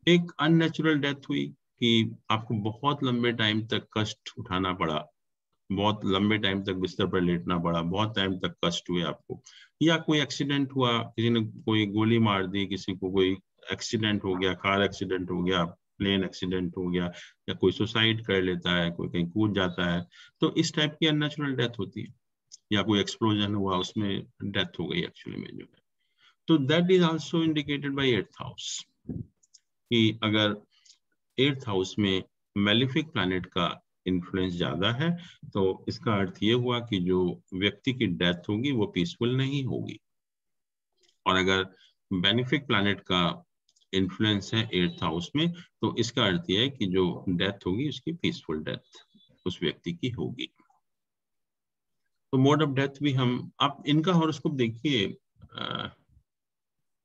Speaker 1: एक अननेचुरल डेथ हुई कि आपको बहुत लंबे टाइम तक कष्ट उठाना पड़ा, बहुत लंबे टाइम तक बिस्तर पर लेटना पड़ा, बहुत टाइम तक कष्ट हुए आपको, या कोई एक्सीडेंट हुआ, किसी ने कोई गोली मार दी, किसी को कोई एक्सीडेंट हो गया, कार एक्सीडेंट हो गया, प्लेन एक्सीडेंट हो गया, या कोई सुसाइड कर लेता है, कोई कहीं कूद जाता है, तो इस टाइप की अननेचुरल डेथ होती है। या कोई एक्सप्लोजन हुआ उसमें डेथ हो गई एक्चुअली में जो है, तो that is also indicated by 8th house कि अगर 8th हाउस में मैलिफिक प्लैनेट का इन्फ्लुएंस ज्यादा है तो इसका अर्थ ये हुआ कि जो व्यक्ति की डेथ होगी वो पीसफुल नहीं होगी, और अगर बेनिफिक प्लैनेट का इन्फ्लुएंस है 8th हाउस में तो इसका अर्थ ये है कि जो डेथ होगी उसकी पीसफुल डेथ उस व्यक्ति की होगी। तो मोड ऑफ डेथ भी हम, आप इनका हॉरोस्कोप देखिए,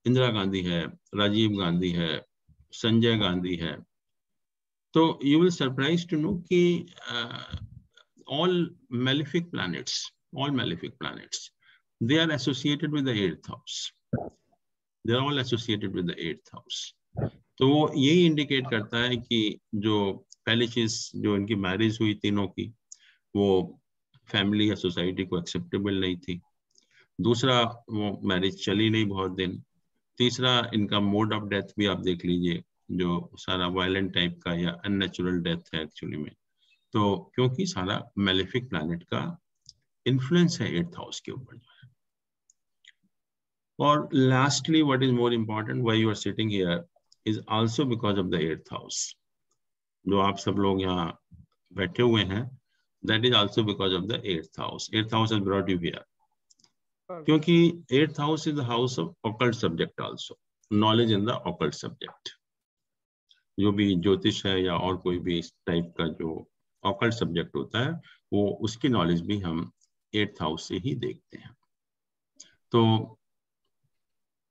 Speaker 1: इंदिरा गांधी है, राजीव गांधी है, संजय गांधी है, तो you will surprise to know कि all malefic planets they are associated with the 8th house, they are all associated with the 8th house. तो वो यही इंडिकेट करता है कि जो पहली चीज जो इनकी मैरिज हुई तीनों की वो फैमिली या सोसाइटी को एक्सेप्टेबल नहीं थी, दूसरा वो मैरिज चली नहीं बहुत दिन, तीसरा इनका मोड ऑफ डेथ भी आप देख लीजिए जो सारा वायलेंट टाइप का या अननेचुरल डेथ है एक्चुअली में, तो क्योंकि सारा मैलेफिक प्लैनेट का इन्फ्लुएंस है 8th हाउस के ऊपर जो है। और lastly what is more important, why you are sitting here is also because of the 8th house. जो आप सब लोग यहाँ बैठे हुए हैं that is also because of the 8th house. 8th house has brought you here. क्योंकि 8th house is the house of occult subject also, knowledge in the occult subject। जो भी ज्योतिष है या और कोई भी इस टाइप का जो occult subject होता है वो उसकी नॉलेज भी हम 8th हाउस से ही देखते हैं। तो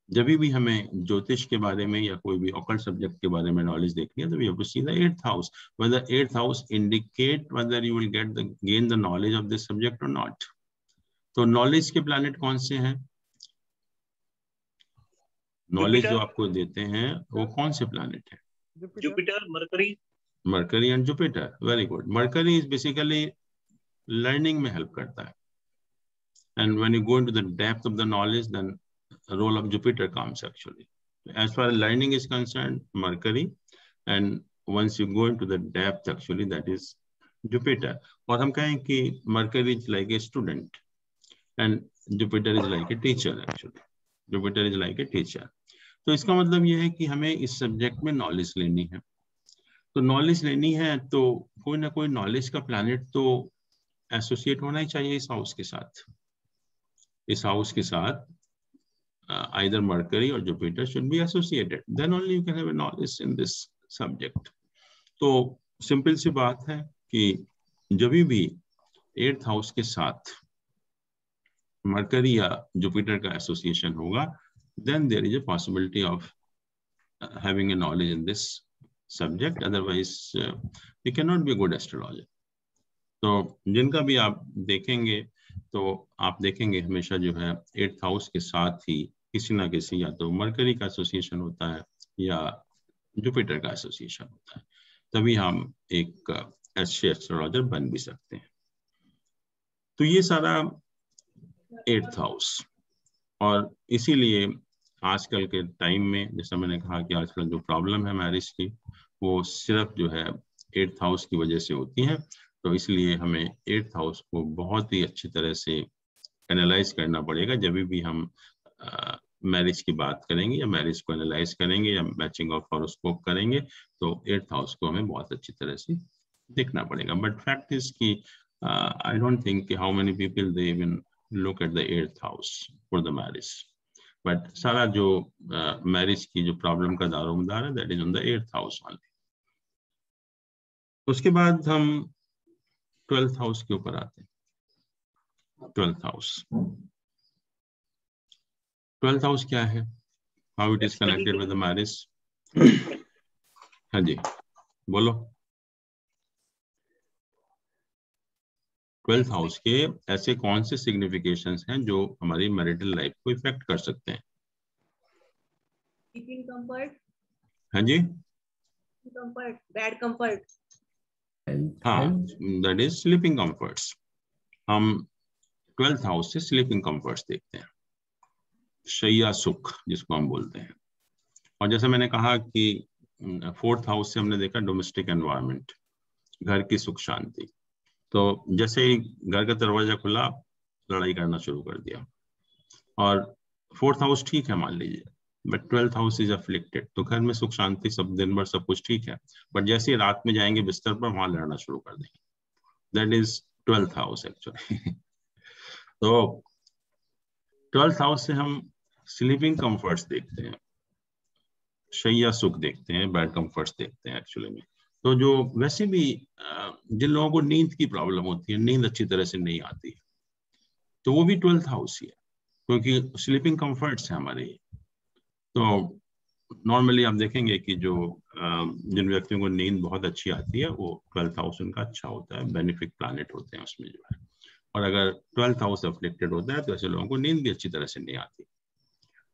Speaker 1: जब भी हमें ज्योतिष के बारे में या कोई भी occult सब्जेक्ट के बारे में नॉलेज देखनी है तो we have to see the 8th house, whether 8th house indicate whether you will gain the knowledge of this subject or not। तो नॉलेज के प्लैनेट कौन से हैं, नॉलेज जो आपको देते हैं वो कौन से प्लैनेट है?
Speaker 2: Jupiter,
Speaker 1: mercury and Jupiter. Very good. Mercury is basically learning में हेल्प करता है, And when you go into the depth of the knowledge, then the role of Jupiter comes actually. As far as learning is concerned, Mercury, and once you go into the depth actually, that is Jupiter. और हम कहें कि Mercury is like a student and Jupiter is like a teacher actually. Jupiter is like a teacher. तो इसका मतलब ये है कि हमें इस सब्जेक्ट में नॉलेज लेनी है. तो नॉलेज लेनी है तो कोई ना कोई नॉलेज का प्लैनेट तो एसोसिएट होना ही चाहिए इस हाउस के साथ. इस हाउस के साथ either Mercury or Jupiter should be associated. Then only you can have a knowledge in this subject. तो सिंपल सी बात है कि जब भी 8th हाउस के साथ मरकरी या जुपिटर का एसोसिएशन होगा, then there is a possibility of having a knowledge in this subject. Otherwise you cannot be a good astrologer. तो जिनका भी आप देखेंगे तो आप देखेंगे हमेशा जो है 8th हाउस के साथ ही किसी ना किसी या तो मरकरी का एसोसिएशन होता है या जुपिटर का एसोसिएशन होता है, तभी हम एक अच्छे एस्ट्रोलॉजर बन भी सकते हैं. तो ये सारा 8th हाउस. और इसीलिए आजकल के टाइम में, जैसा मैंने कहा कि आजकल जो प्रॉब्लम है मैरिज की, वो सिर्फ जो है 8th हाउस की वजह से होती है. तो इसलिए हमें 8th हाउस को बहुत ही अच्छी तरह से एनालाइज करना पड़ेगा जब भी हम मैरिज की बात करेंगे या मैरिज को एनालाइज करेंगे या मैचिंग ऑफ हॉरोस्कोप करेंगे. तो 8th हाउस को हमें बहुत अच्छी तरह से देखना पड़ेगा. बट फैक्ट इज कि I don't think how many people they even look at the 8th house for the marriage. But सारा जो मैरिज की जो प्रॉब्लम का दारोमदार है, that is on the 8th house only. उसके बाद हम 12th हाउस के ऊपर आते हैं. 12th हाउस, 12th हाउस क्या है, how it is connected with the marriage? हाँ जी बोलो. 12th हाउस के ऐसे कौन से सिग्निफिकेशंस हैं जो हमारी मैरिटल लाइफ को इफेक्ट कर सकते हैं?
Speaker 3: Sleeping comfort,
Speaker 1: हाँ जी,
Speaker 3: comfort, bad comfort.
Speaker 1: हाँ, दैट इज स्लीपिंग कंफर्ट्स. हम 12th हाउस से स्लीपिंग कंफर्ट्स देखते हैं, शैया सुख जिसको हम बोलते हैं. और जैसे मैंने कहा कि 4th हाउस से हमने देखा डोमेस्टिक एनवायरनमेंट, घर की सुख शांति. तो जैसे ही घर का दरवाजा खुला, लड़ाई करना शुरू कर दिया. और 4th हाउस ठीक है मान लीजिए, but 12th house is afflicted. तो घर में सुख शांति सब दिन भर सब कुछ ठीक है, बट जैसे ही रात में जाएंगे बिस्तर पर, वहां लड़ना शुरू कर देंगे. That is 12th house actually. तो 12th हाउस से हम स्लीपिंग कंफर्ट्स देखते हैं, शैया सुख देखते हैं, बैड कंफर्ट्स देखते हैं एक्चुअली में. तो जो वैसे भी जिन लोगों को नींद की प्रॉब्लम होती है, नींद अच्छी तरह से नहीं आती, तो वो भी 12th हाउस ही है, क्योंकि स्लीपिंग कंफर्ट्स है हमारे. तो नॉर्मली आप देखेंगे कि जो जिन व्यक्तियों को नींद बहुत अच्छी आती है, वो 12th हाउस उनका अच्छा होता है, बेनिफिक प्लैनेट होते हैं उसमें जो है. और अगर 12th हाउस अफ्लिक्टेड होता है तो ऐसे लोगों को नींद भी अच्छी तरह से नहीं आती,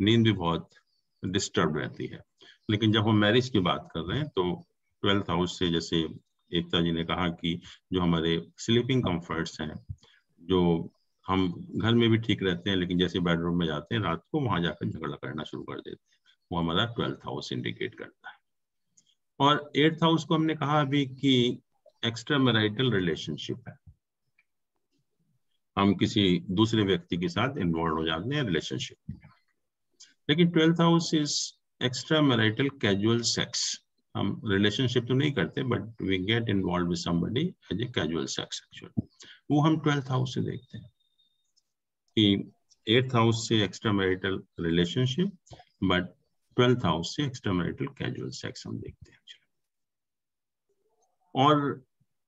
Speaker 1: नींद भी बहुत डिस्टर्ब रहती है. लेकिन जब हम मैरिज की बात कर रहे हैं तो 12th हाउस से, जैसे एकता जी ने कहा कि जो हमारे स्लीपिंग कंफर्ट्स हैं, जो हम घर में भी ठीक रहते हैं लेकिन जैसे बेडरूम में जाते हैं रात को, वहां जाकर झगड़ा करना शुरू कर देते हैं, वो हमारा 12th हाउस इंडिकेट करता है. और 8th हाउस को हमने कहा अभी कि एक्स्ट्रा मैरिटल रिलेशनशिप है, हम किसी दूसरे व्यक्ति के साथ इन्वॉल्व हो जाते हैं रिलेशनशिप में. लेकिन 12th house is extra marital casual sex. हम रिलेशनशिप तो नहीं करते, but we get involve with somebody as a casual sex actually. वो हम 12th हाउस से देखते हैं कि 8th हाउस से extra marital relationship, but 12th house से एक्स्ट्रा मैरिटल कैजुअल सेक्स हम देखते हैं एक्चुअली. और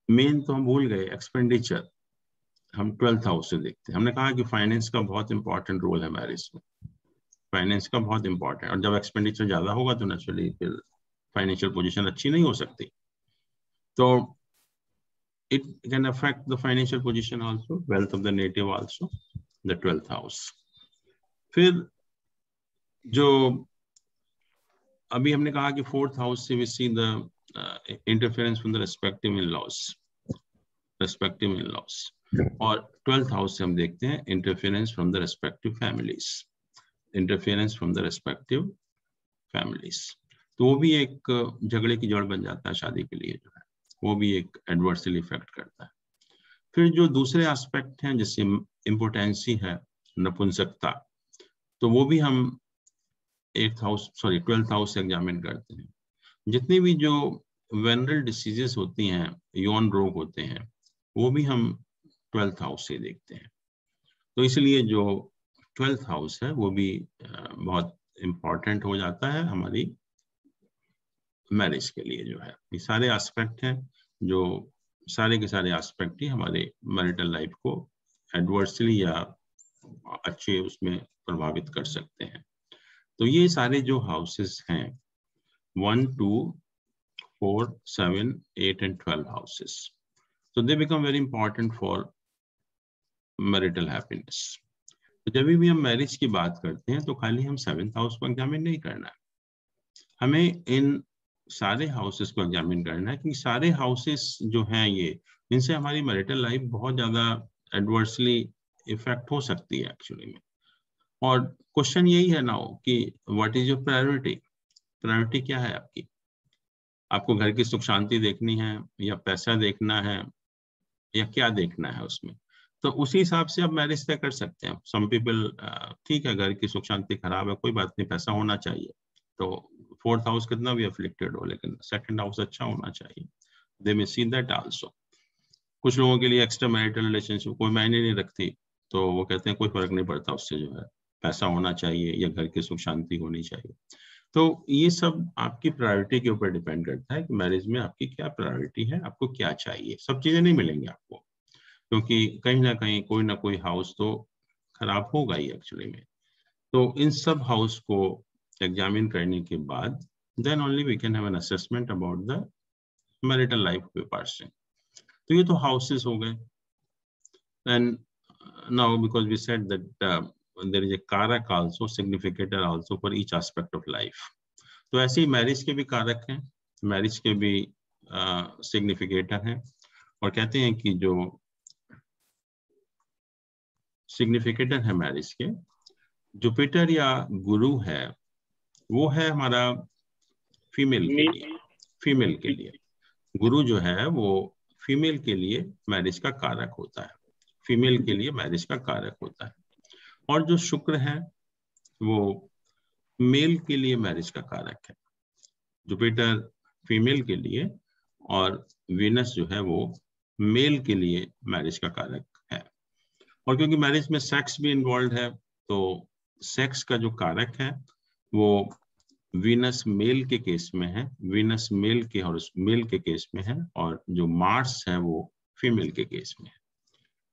Speaker 1: मेन तो हम भूल गए, एक्सपेंडिचर हम 12th हाउस से देखते हैं. हमने कहा कि फाइनेंस का बहुत इंपॉर्टेंट रोल है मैरिज में, फाइनेंस का बहुत इंपॉर्टेंट. और जब एक्सपेंडिचर ज्यादा होगा तो नेचुरली फिर फाइनेंशियल पोजीशन अच्छी नहीं हो सकती. तो it can affect the financial position also, wealth of the native also, the 12th house. फिर जो अभी हमने कहा कि 4th हाउस से we see the interference from the respective in laws. और 12th हाउस से हम देखते हैं interference from the respective families, interference from the respective families. तो वो भी एक झगड़े की जड़ बन जाता है शादी के लिए, जो है वो भी एक एडवर्सली इफेक्ट करता है। फिर जो दूसरे एस्पेक्ट हैं जैसे इम्पोर्टेंसी है, नपुंसकता, तो वो भी हम 12th हाउस से एग्जामिन करते हैं। जितनी भी जो वेनरल डिसीजेस होती हैं, यौन रोग होते हैं, वो भी हम 12th हाउस से देखते हैं। तो इसलिए जो 12th हाउस है वो भी बहुत इम्पोर्टेंट हो जाता है हमारी मैरिज के लिए। जो है ये सारे एस्पेक्ट हैं जो सारे के सारे एस्पेक्ट ही हमारे मैरिटल लाइफ को एडवर्सली या अच्छे उसमें प्रभावित कर सकते हैं। तो ये सारे जो हाउसेस हैं 1, 2, 4, 7, 8 and 12 houses, so they become very important for marital happiness. तो जब भी हम मैरिज की बात करते हैं तो खाली हम 7th हाउस को एग्जामिन नहीं करना है, हमें इन सारे हाउसेस को एग्जामिन करना है, क्योंकि सारे हाउसेस जो हैं ये, इनसे हमारी मैरिटल लाइफ बहुत ज्यादा एडवर्सली इफेक्ट हो सकती है एक्चुअली में। और क्वेश्चन यही है ना कि what is your priority, priority क्या है आपकी? आपको घर की सुख शांति देखनी है या पैसा देखना है या क्या देखना है उसमें? तो उसी हिसाब से आप मैरिज तय कर सकते हैं। सम पीपल ठीक है घर की सुख शांति खराब है, कोई बात नहीं, पैसा होना चाहिए, तो 4th हाउस कितना भी अफ्लिक्टेड हो लेकिन 2nd हाउस अच्छा होना चाहिए। दे मे सी दैट आल्सो। कुछ लोगों के लिए एक्स्ट्रा मैरिटल रिलेशनशिप कोई मायने नहीं रखती, तो वो कहते हैं कोई फर्क नहीं पड़ता उससे, जो है पैसा होना चाहिए या घर की सुख शांति होनी चाहिए। तो ये सब आपकी प्रायोरिटी के ऊपर डिपेंड करता है कि मैरिज में आपकी क्या प्रायोरिटी है, आपको क्या चाहिए। सब चीजें नहीं मिलेंगी आपको, क्योंकि कहीं ना कहीं कोई ना कोई हाउस तो खराब होगा ही एक्चुअली में। तो इन सब हाउस को एग्जामिन करने के बाद then only we can have an assessment about the marital life of a person. तो ये तो हाउसेस हो गए। And now because we said that there is a karak also, significator also for each aspect of life. तो ऐसे ही marriage के भी कारक हैं, मैरिज के भी सिग्निफिकेटर हैं, और कहते हैं कि जो सिग्निफिकेटर है मैरिज के, जुपिटर या गुरु है, वो है हमारा फीमेल के लिए, फीमेल के लिए गुरु जो है वो फीमेल के लिए मैरिज का कारक होता है, फीमेल के लिए मैरिज का कारक होता है। और जो शुक्र है वो मेल के लिए मैरिज का कारक है, जुपिटर फीमेल के लिए और वीनस जो है वो मेल के लिए मैरिज का कारक है। और क्योंकि मैरिज में सेक्स भी इन्वॉल्व है, तो सेक्स का जो कारक है वो वीनस मेल के केस में है, वीनस मेल के और मेल के केस में है, और जो मार्स है वो फीमेल के केस में है।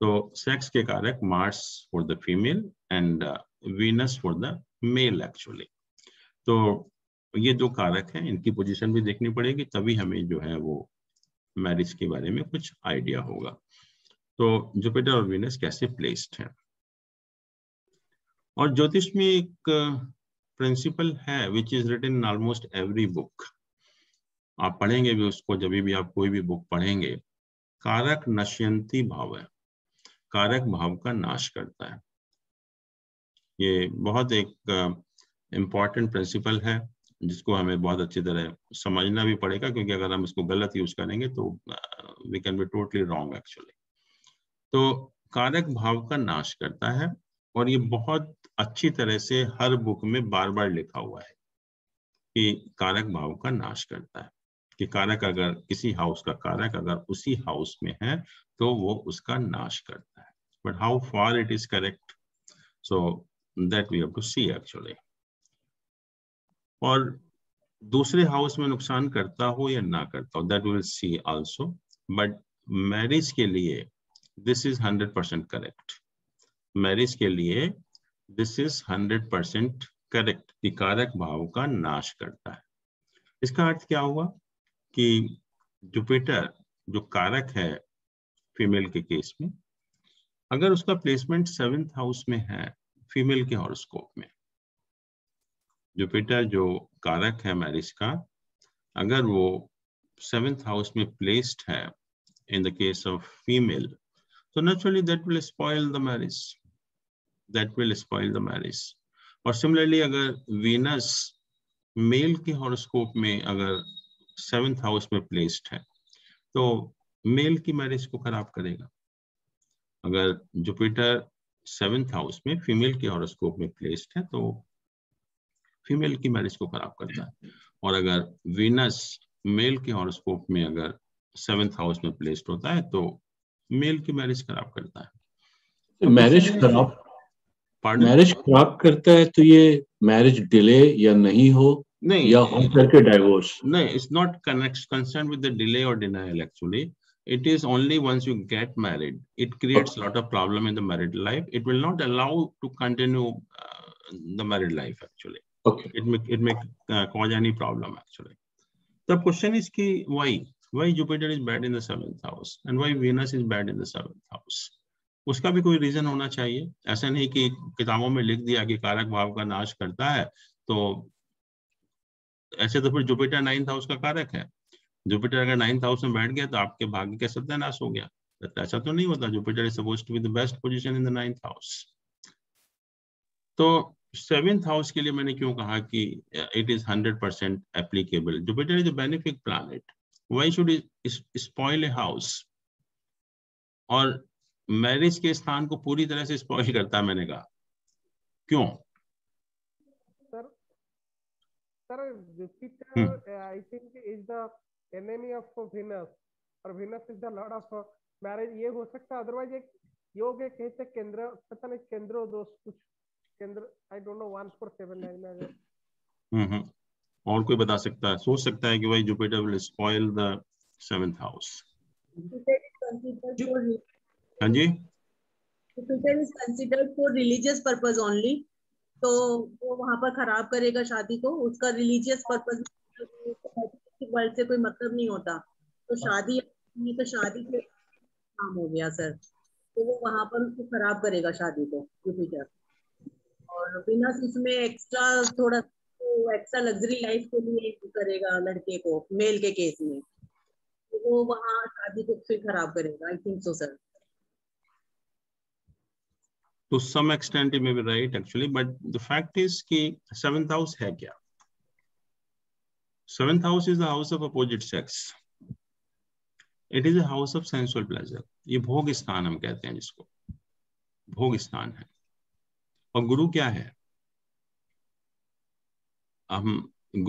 Speaker 1: तो सेक्स के कारक Mars for the female and Venus for the male actually. तो ये दो कारक हैं, इनकी पोजीशन भी देखनी पड़ेगी, तभी हमें जो है वो मैरिज के बारे में कुछ आइडिया होगा। तो जुपिटर और वीनस कैसे प्लेस्ड हैं। और ज्योतिष में एक प्रिंसिपल है which is written in almost every book, आप पढ़ेंगे भी उसको, जब भी आप कोई भी बुक पढ़ेंगे, कारक नश्यंती भाव है, कारक भाव का नाश करता है। ये बहुत एक इम्पॉर्टेंट प्रिंसिपल है जिसको हमें बहुत अच्छी तरह समझना भी पड़ेगा, क्योंकि अगर हम इसको गलत यूज करेंगे तो we can be totally wrong actually. तो कारक भाव का नाश करता है, और ये बहुत अच्छी तरह से हर बुक में बार बार लिखा हुआ है कि कारक भाव का नाश करता है, कि कारक अगर किसी हाउस का कारक अगर उसी हाउस में है तो वो उसका नाश करता है। But how far it is correct, so that we have to see actually. और दूसरे हाउस में नुकसान करता हो या ना करता हो, that will see also, but marriage के लिए दिस इज 100% करेक्ट। मैरिज के लिए दिस इज 100% करेक्ट कि कारक भाव का नाश करता है। इसका अर्थ क्या हुआ कि जुपिटर जो कारक है फीमेल के केस में, अगर उसका प्लेसमेंट 7th हाउस में है फीमेल के हॉरोस्कोप में, जुपिटर जो कारक है मैरिज का, अगर वो 7th हाउस में प्लेस्ड है in the case of female, So naturally that will spoil the marriage. That will spoil the marriage. और similarly अगर Venus मेल के हॉरोस्कोप में अगर 7th हाउस में प्लेस्ड है तो मेल की मैरिज को खराब करेगा। अगर जुपिटर 7th हाउस में फीमेल के हॉरोस्कोप में प्लेस्ड है तो फीमेल की मैरिज को खराब करता है। और अगर वीनस मेल के हॉरोस्कोप में अगर 7th हाउस में प्लेस्ड होता है तो मेल की मैरिज खराब करता है।
Speaker 7: मैरिज खराब करता है तो ये मैरिज डिले या नहीं हो
Speaker 1: नहीं
Speaker 7: या हो करके डाइवोर्स?
Speaker 1: नहीं, it's not concern with the delay और denial actually. It is only once you get married, it creates a lot of problem in the married life. It will not allow to continue the married life actually.
Speaker 7: Okay.
Speaker 1: It may cause any problem actually. The question is ki why Jupiter is bad in the 7th house and why Venus is bad in the 7th house. उसका भी कोई reason होना चाहिए। ऐसा नहीं कि किताबों में लिख दिया कि कारक भाव का नाश करता है तो ऐसे तो फिर जुपिटर 9th हाउस का कारक है। जुपिटर अगर 9th हाउस में बैठ गया तो आपके भाग्य का सत्यानाश हो गया। ऐसा तो नहीं होता। Jupiter is supposed to be the best position in the 9th house. तो 7th हाउस के लिए मैंने क्यों कहा कि it is 100% applicable. Jupiter is a benefic planet, why should it spoil a house? और मैरिज के स्थान को पूरी तरह से स्पॉइल करता है। मैंने कहा क्यों?
Speaker 5: Sir Jupiter I think is the enemy of Venus और Venus is the lord of marriage। ये हो सकता है। अदरवाइज एक योग एक कहते केंद्र, पता नहीं केंद्र दोष कुछ केंद्र, आई डोंट नो 1479 में अगर
Speaker 1: और कोई बता सकता है, सोच सकता है कि भाई Jupiter will spoil the 7th house. हाँ जी,
Speaker 3: Jupiter is considered for religious purpose only, तो वो वहां पर खराब करेगा शादी को। उसका रिलीजियस पर्पस वर्ल्ड से कोई मतलब नहीं होता। तो शादी तो शादी के काम हो गया सर, तो वो वहां पर उसको खराब करेगा शादी को जुपिटर। और विनस इसमें एक्स्ट्रा थोड़ा एक्स्ट्रा लग्जरी लाइफ के लिए करेगा लड़के को मेल के केस में, तो वो वहां शादी को फिर खराब करेगा। I think so sir.
Speaker 1: To some extent you may be right actually, but the fact is कि 7th house है क्या? 7th house is the house of opposite sex. It is a house of sensual pleasure. ये भोग स्थान हम कहते हैं जिसको, भोग स्थान है। और गुरु क्या है?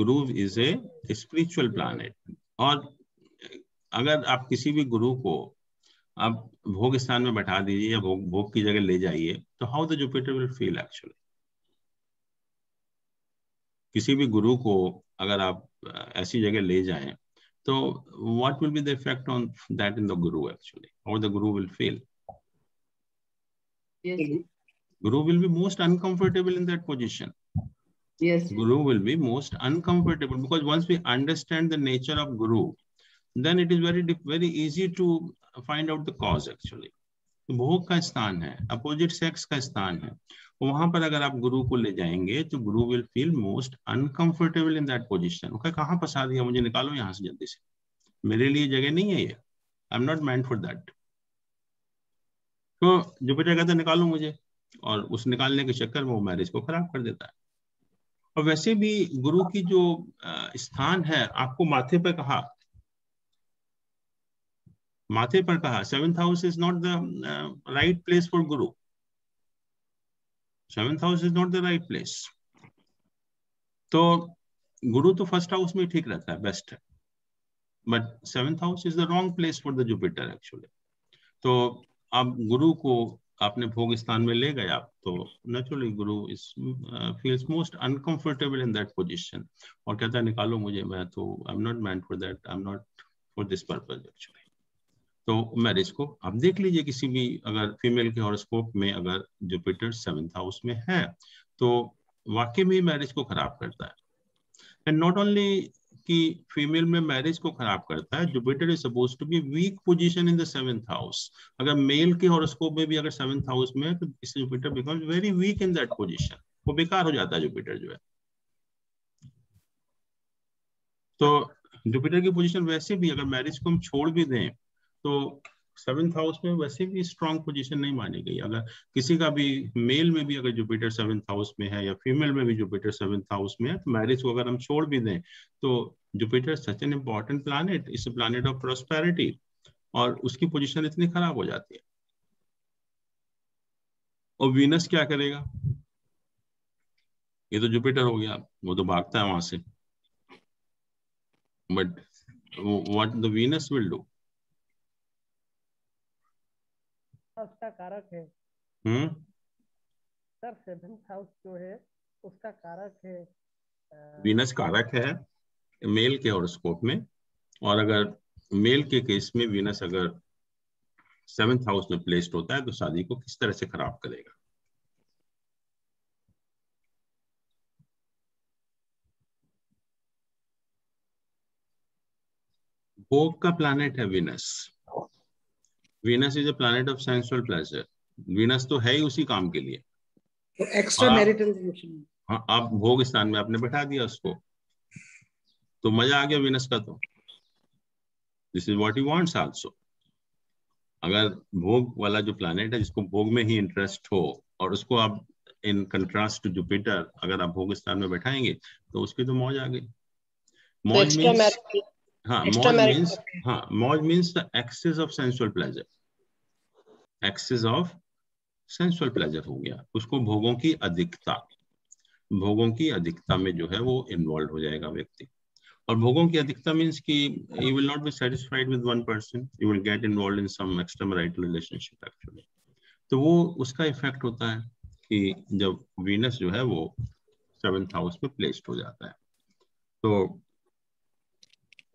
Speaker 1: गुरु इज ए स्पिरिचुअल प्लैनेट। और अगर आप किसी भी गुरु को आप भोग स्थान में बैठा दीजिए या भोग की जगह ले जाइए तो how the Jupiter will feel actually. किसी भी गुरु को अगर आप ऐसी जगह ले जाएं तो what will be the effect on that in the Guru actually, how the Guru will feel? Guru will be most uncomfortable in that position.
Speaker 3: Yes.
Speaker 1: Guru will be most uncomfortable because once we understand the nature of Guru, then it is very easy to find out the cause actually. तो भोग का स्थान है, opposite sex का स्थान है, वहां पर अगर आप गुरु को ले जाएंगे तो गुरु will feel most uncomfortable in that position. Okay, कहाँ फंसा दिया, मुझे निकालो यहाँ से जल्दी से, मेरे लिए जगह नहीं है ये, I am not meant for that. तो जुपिटर कहता है निकालो मुझे, और उस निकालने के चक्कर में वो मैरिज को खराब कर देता है। और वैसे भी गुरु की जो स्थान है, आपको माथे पर कहा, माथे पर कहा 7th house is not the right place for Guru. 7th house is not the right place. तो गुरु तो 1st हाउस में ठीक रहता है, बेस्ट है, but 7th house is the wrong place for the Jupiter actually. तो आप गुरु को आपने भोग स्थान में ले गया तो naturally Guru is feels most uncomfortable in that position और कहता है निकालो मुझे, मैं तो I am not meant for that, I am not for this purpose actually. तो मैरिज को आप देख लीजिए, किसी भी अगर फीमेल के हॉरोस्कोप में अगर जुपिटर 7th हाउस में है तो वाकई में मैरिज को खराब करता है। एंड नॉट ओनली कि फीमेल में मैरिज को खराब करता है, Jupiter is supposed to be weak position in the 7th house. अगर मेल के हॉरोस्कोप में भी अगर 7th हाउस में है तो इससे Jupiter becomes very weak in that position, वो बेकार हो जाता है जुपिटर जो है। तो जुपिटर की पोजीशन वैसे भी अगर मैरिज को हम छोड़ भी दें तो सेवेंथ हाउस में वैसे भी स्ट्रांग पोजीशन नहीं मानी गई। अगर किसी का भी मेल में भी अगर जुपिटर सेवेंथ हाउस में है या फीमेल में भी जुपिटर सेवेंथ हाउस में है, तो मैरिज को अगर हम छोड़ भी दें तो Jupiter such an important planet, is a planet of prosperity, और उसकी पोजीशन इतनी खराब हो जाती है। और वीनस क्या करेगा? ये तो जुपिटर हो गया, वो तो भागता है वहां से, but what the Venus will do?
Speaker 5: उसका कारक है सर, सेवेंथ हाउस जो है उसका कारक है।
Speaker 1: वीनस कारक है मेल के हॉरोस्कोप में, और अगर मेल के केस में वीनस अगर सेवेंथ हाउस में प्लेस्ड होता है तो शादी को किस तरह से खराब करेगा? भोग का प्लैनेट है Venus. Venus is a planet of sensual pleasure. Venus तो है ही उसी काम के लिए।
Speaker 4: तो एक्स्ट्रा मैरिटल रिलेशन,
Speaker 1: हाँ, आप भोग स्थान में आपने बैठा दिया उसको, तो मजा आ गया वीनस का। तो this is what he wants also. अगर भोग वाला जो प्लैनेट है जिसको भोग में ही इंटरेस्ट हो, और उसको आप इन कंट्रास्ट टू जुपिटर अगर आप भोग स्थान में बैठाएंगे तो उसकी तो मौज आ गई। मौज मीन्स, हाँ मौज मीन्स, हाँ मौज means the excess of sensual pleasure. Excess of sensual pleasure हो गया, उसको भोगों की अधिकता, भोगों की अधिकता में जो है वो इन्वॉल्व हो जाएगा व्यक्ति। और भोगों की अधिकता मीन्स कि you will not be satisfied with one person, you will get involve in some extramarital relationship actually. तो वो उसका इफेक्ट होता है कि जब वीनस जो है वो सेवेंथ हाउस में प्लेस्ड हो जाता है तो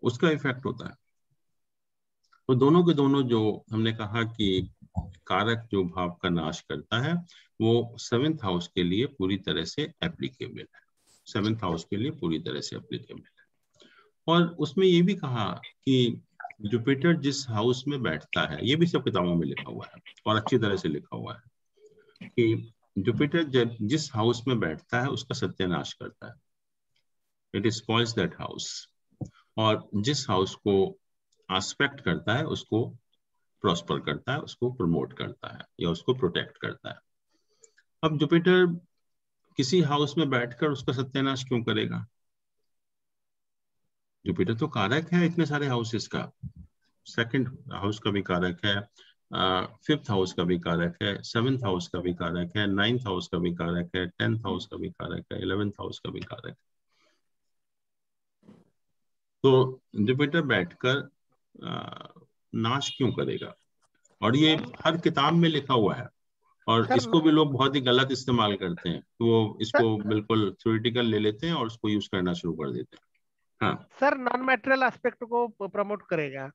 Speaker 1: उसका इफेक्ट होता है। तो दोनों के दोनों जो हमने कहा कि कारक जो भाव का नाश करता है वो सेवेंथ हाउस के लिए पूरी तरह से एप्लीकेबल है, सेवेंथ हाउस के लिए पूरी तरह से एप्लीकेबल है। और उसमें ये भी कहा कि जुपिटर जिस हाउस में बैठता है, ये भी सब किताबों में लिखा हुआ है और अच्छी तरह से लिखा हुआ है कि जुपिटर जब जिस हाउस में बैठता है उसका सत्यानाश करता है, इट स्पॉइल्स दैट हाउस। और जिस हाउस को एस्पेक्ट करता है उसको प्रॉस्पर करता है, उसको प्रमोट करता है या उसको प्रोटेक्ट करता है। अब जुपिटर किसी हाउस में बैठकर उसका सत्यानाश क्यों करेगा? जुपिटर तो कारक है इतने सारे हाउसेस का, सेकंड हाउस का भी कारक है, फिफ्थ हाउस का भी कारक है, सेवेंथ हाउस का भी कारक है, नाइन्थ हाउस का भी कारक है, 10th हाउस का भी कारक है, 11th हाउस का भी कारक है। तो जुपिटर बैठकर नाश क्यों करेगा? और ये हर किताब में लिखा हुआ है, और इसको भी लोग बहुत ही गलत इस्तेमाल करते हैं। तो वो इसको बिल्कुल थ्योरेटिकल ले लेते हैं और उसको यूज करना शुरू कर देते हैं। हाँ
Speaker 5: सर, नॉन मैटेरियल एस्पेक्ट को प्रमोट करेगा,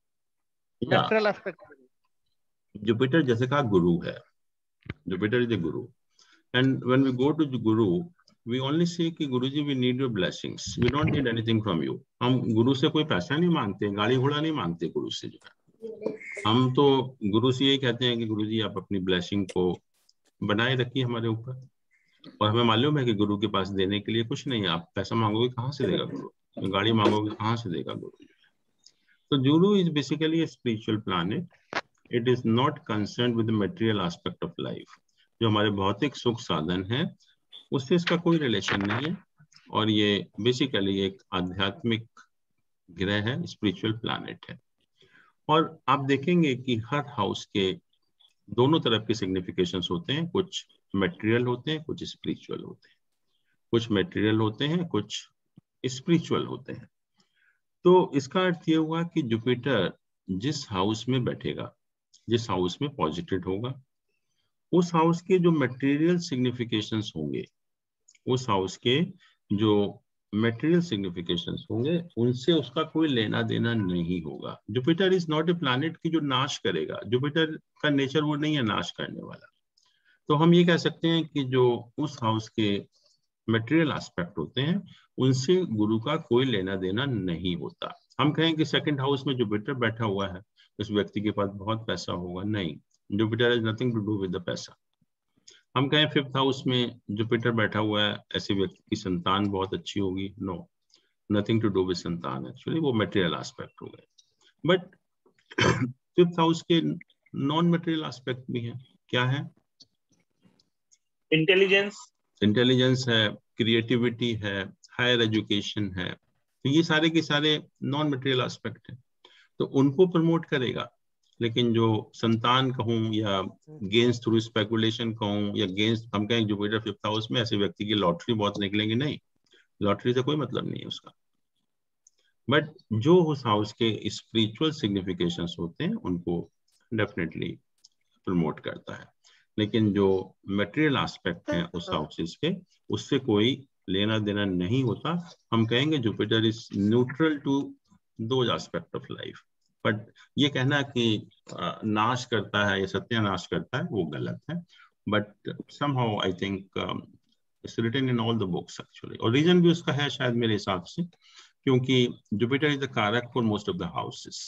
Speaker 5: मैटेरियल एस्पेक्ट।
Speaker 1: जुपिटर जैसे कहा गुरु है, Jupiter is the guru, and when we go to guru we only say कि guruji we need your blessings, we don't need anything from you. हम गुरु से कोई पैसा नहीं मांगते, गाड़ी घोड़ा नहीं मांगते गुरु से। जो है हम तो गुरु से यही कहते हैं कि गुरुजी आप अपनी ब्लेसिंग को बनाए रखिए हमारे ऊपर। और हमें मालूम है कि गुरु के पास देने के लिए कुछ नहीं है। आप पैसा मांगोगे कहाँ से देगा गुरु, गाड़ी मांगोगे कहाँ से देगा गुरु। तो गुरु is basically a spiritual planet. It is not concerned with the material aspect of life. जो हमारे भौतिक सुख साधन है उससे इसका कोई रिलेशन नहीं है, और ये बेसिकली एक आध्यात्मिक ग्रह है, स्पिरिचुअल प्लैनेट है। और आप देखेंगे कि हर हाउस के दोनों तरफ के सिग्निफिकेशंस होते हैं, कुछ मटेरियल होते हैं, कुछ स्पिरिचुअल होते हैं, कुछ मटेरियल होते हैं, कुछ स्पिरिचुअल होते हैं। तो इसका अर्थ ये हुआ कि जुपिटर जिस हाउस में बैठेगा, जिस हाउस में पॉजिटेड होगा, उस हाउस के जो मटेरियल सिग्निफिकेशंस होंगे, उस हाउस के जो मटेरियल सिग्निफिकेशंस होंगे उनसे उसका कोई लेना देना नहीं होगा। Jupiter is not a planet की जो नाश करेगा, जुपिटर का नेचर वो नहीं है नाश करने वाला। तो हम ये कह सकते हैं कि जो उस हाउस के मटेरियल एस्पेक्ट होते हैं उनसे गुरु का कोई लेना देना नहीं होता। हम कहें कि सेकंड हाउस में जुपिटर बैठा हुआ है, उस व्यक्ति के पास बहुत पैसा होगा, नहीं, Jupiter has nothing to do with the पैसा। हम कहें फिफ्थ हाउस में जुपिटर बैठा हुआ है, ऐसे व्यक्ति की संतान बहुत अच्छी होगी, no, nothing to do with संतान, एक्चुअली वो मटेरियल एस्पेक्ट हो गए। बट फिफ्थ हाउस के नॉन मटेरियल एस्पेक्ट भी है। क्या है?
Speaker 2: इंटेलिजेंस
Speaker 1: है, क्रिएटिविटी है, हायर एजुकेशन है, तो ये सारे के सारे नॉन मटेरियल एस्पेक्ट है, तो उनको प्रमोट करेगा। लेकिन जो संतान कहूँ या गेन्स थ्रू स्पेकुलेशन कहूँ या गेन्स हम कहें जुपिटर 5th हाउस में, ऐसे व्यक्ति की लॉटरी बहुत निकलेंगे, नहीं, लॉटरी से कोई मतलब नहीं है उसका। बट जो उस हाउस के स्पिरिचुअल सिग्निफिकेशंस होते हैं उनको डेफिनेटली प्रमोट करता है। लेकिन जो मटेरियल एस्पेक्ट हैं उस हाउसेस के, उससे कोई लेना देना नहीं होता। हम कहेंगे Jupiter is neutral to those aspect of life. But ये कहना कि नाश करता है या सत्यानाश करता है, वो गलत है। But somehow I think it's written in all the books actually. और रीजन भी उसका है शायद मेरे हिसाब से, क्योंकि जुपिटर इज द कारक for most of the houses.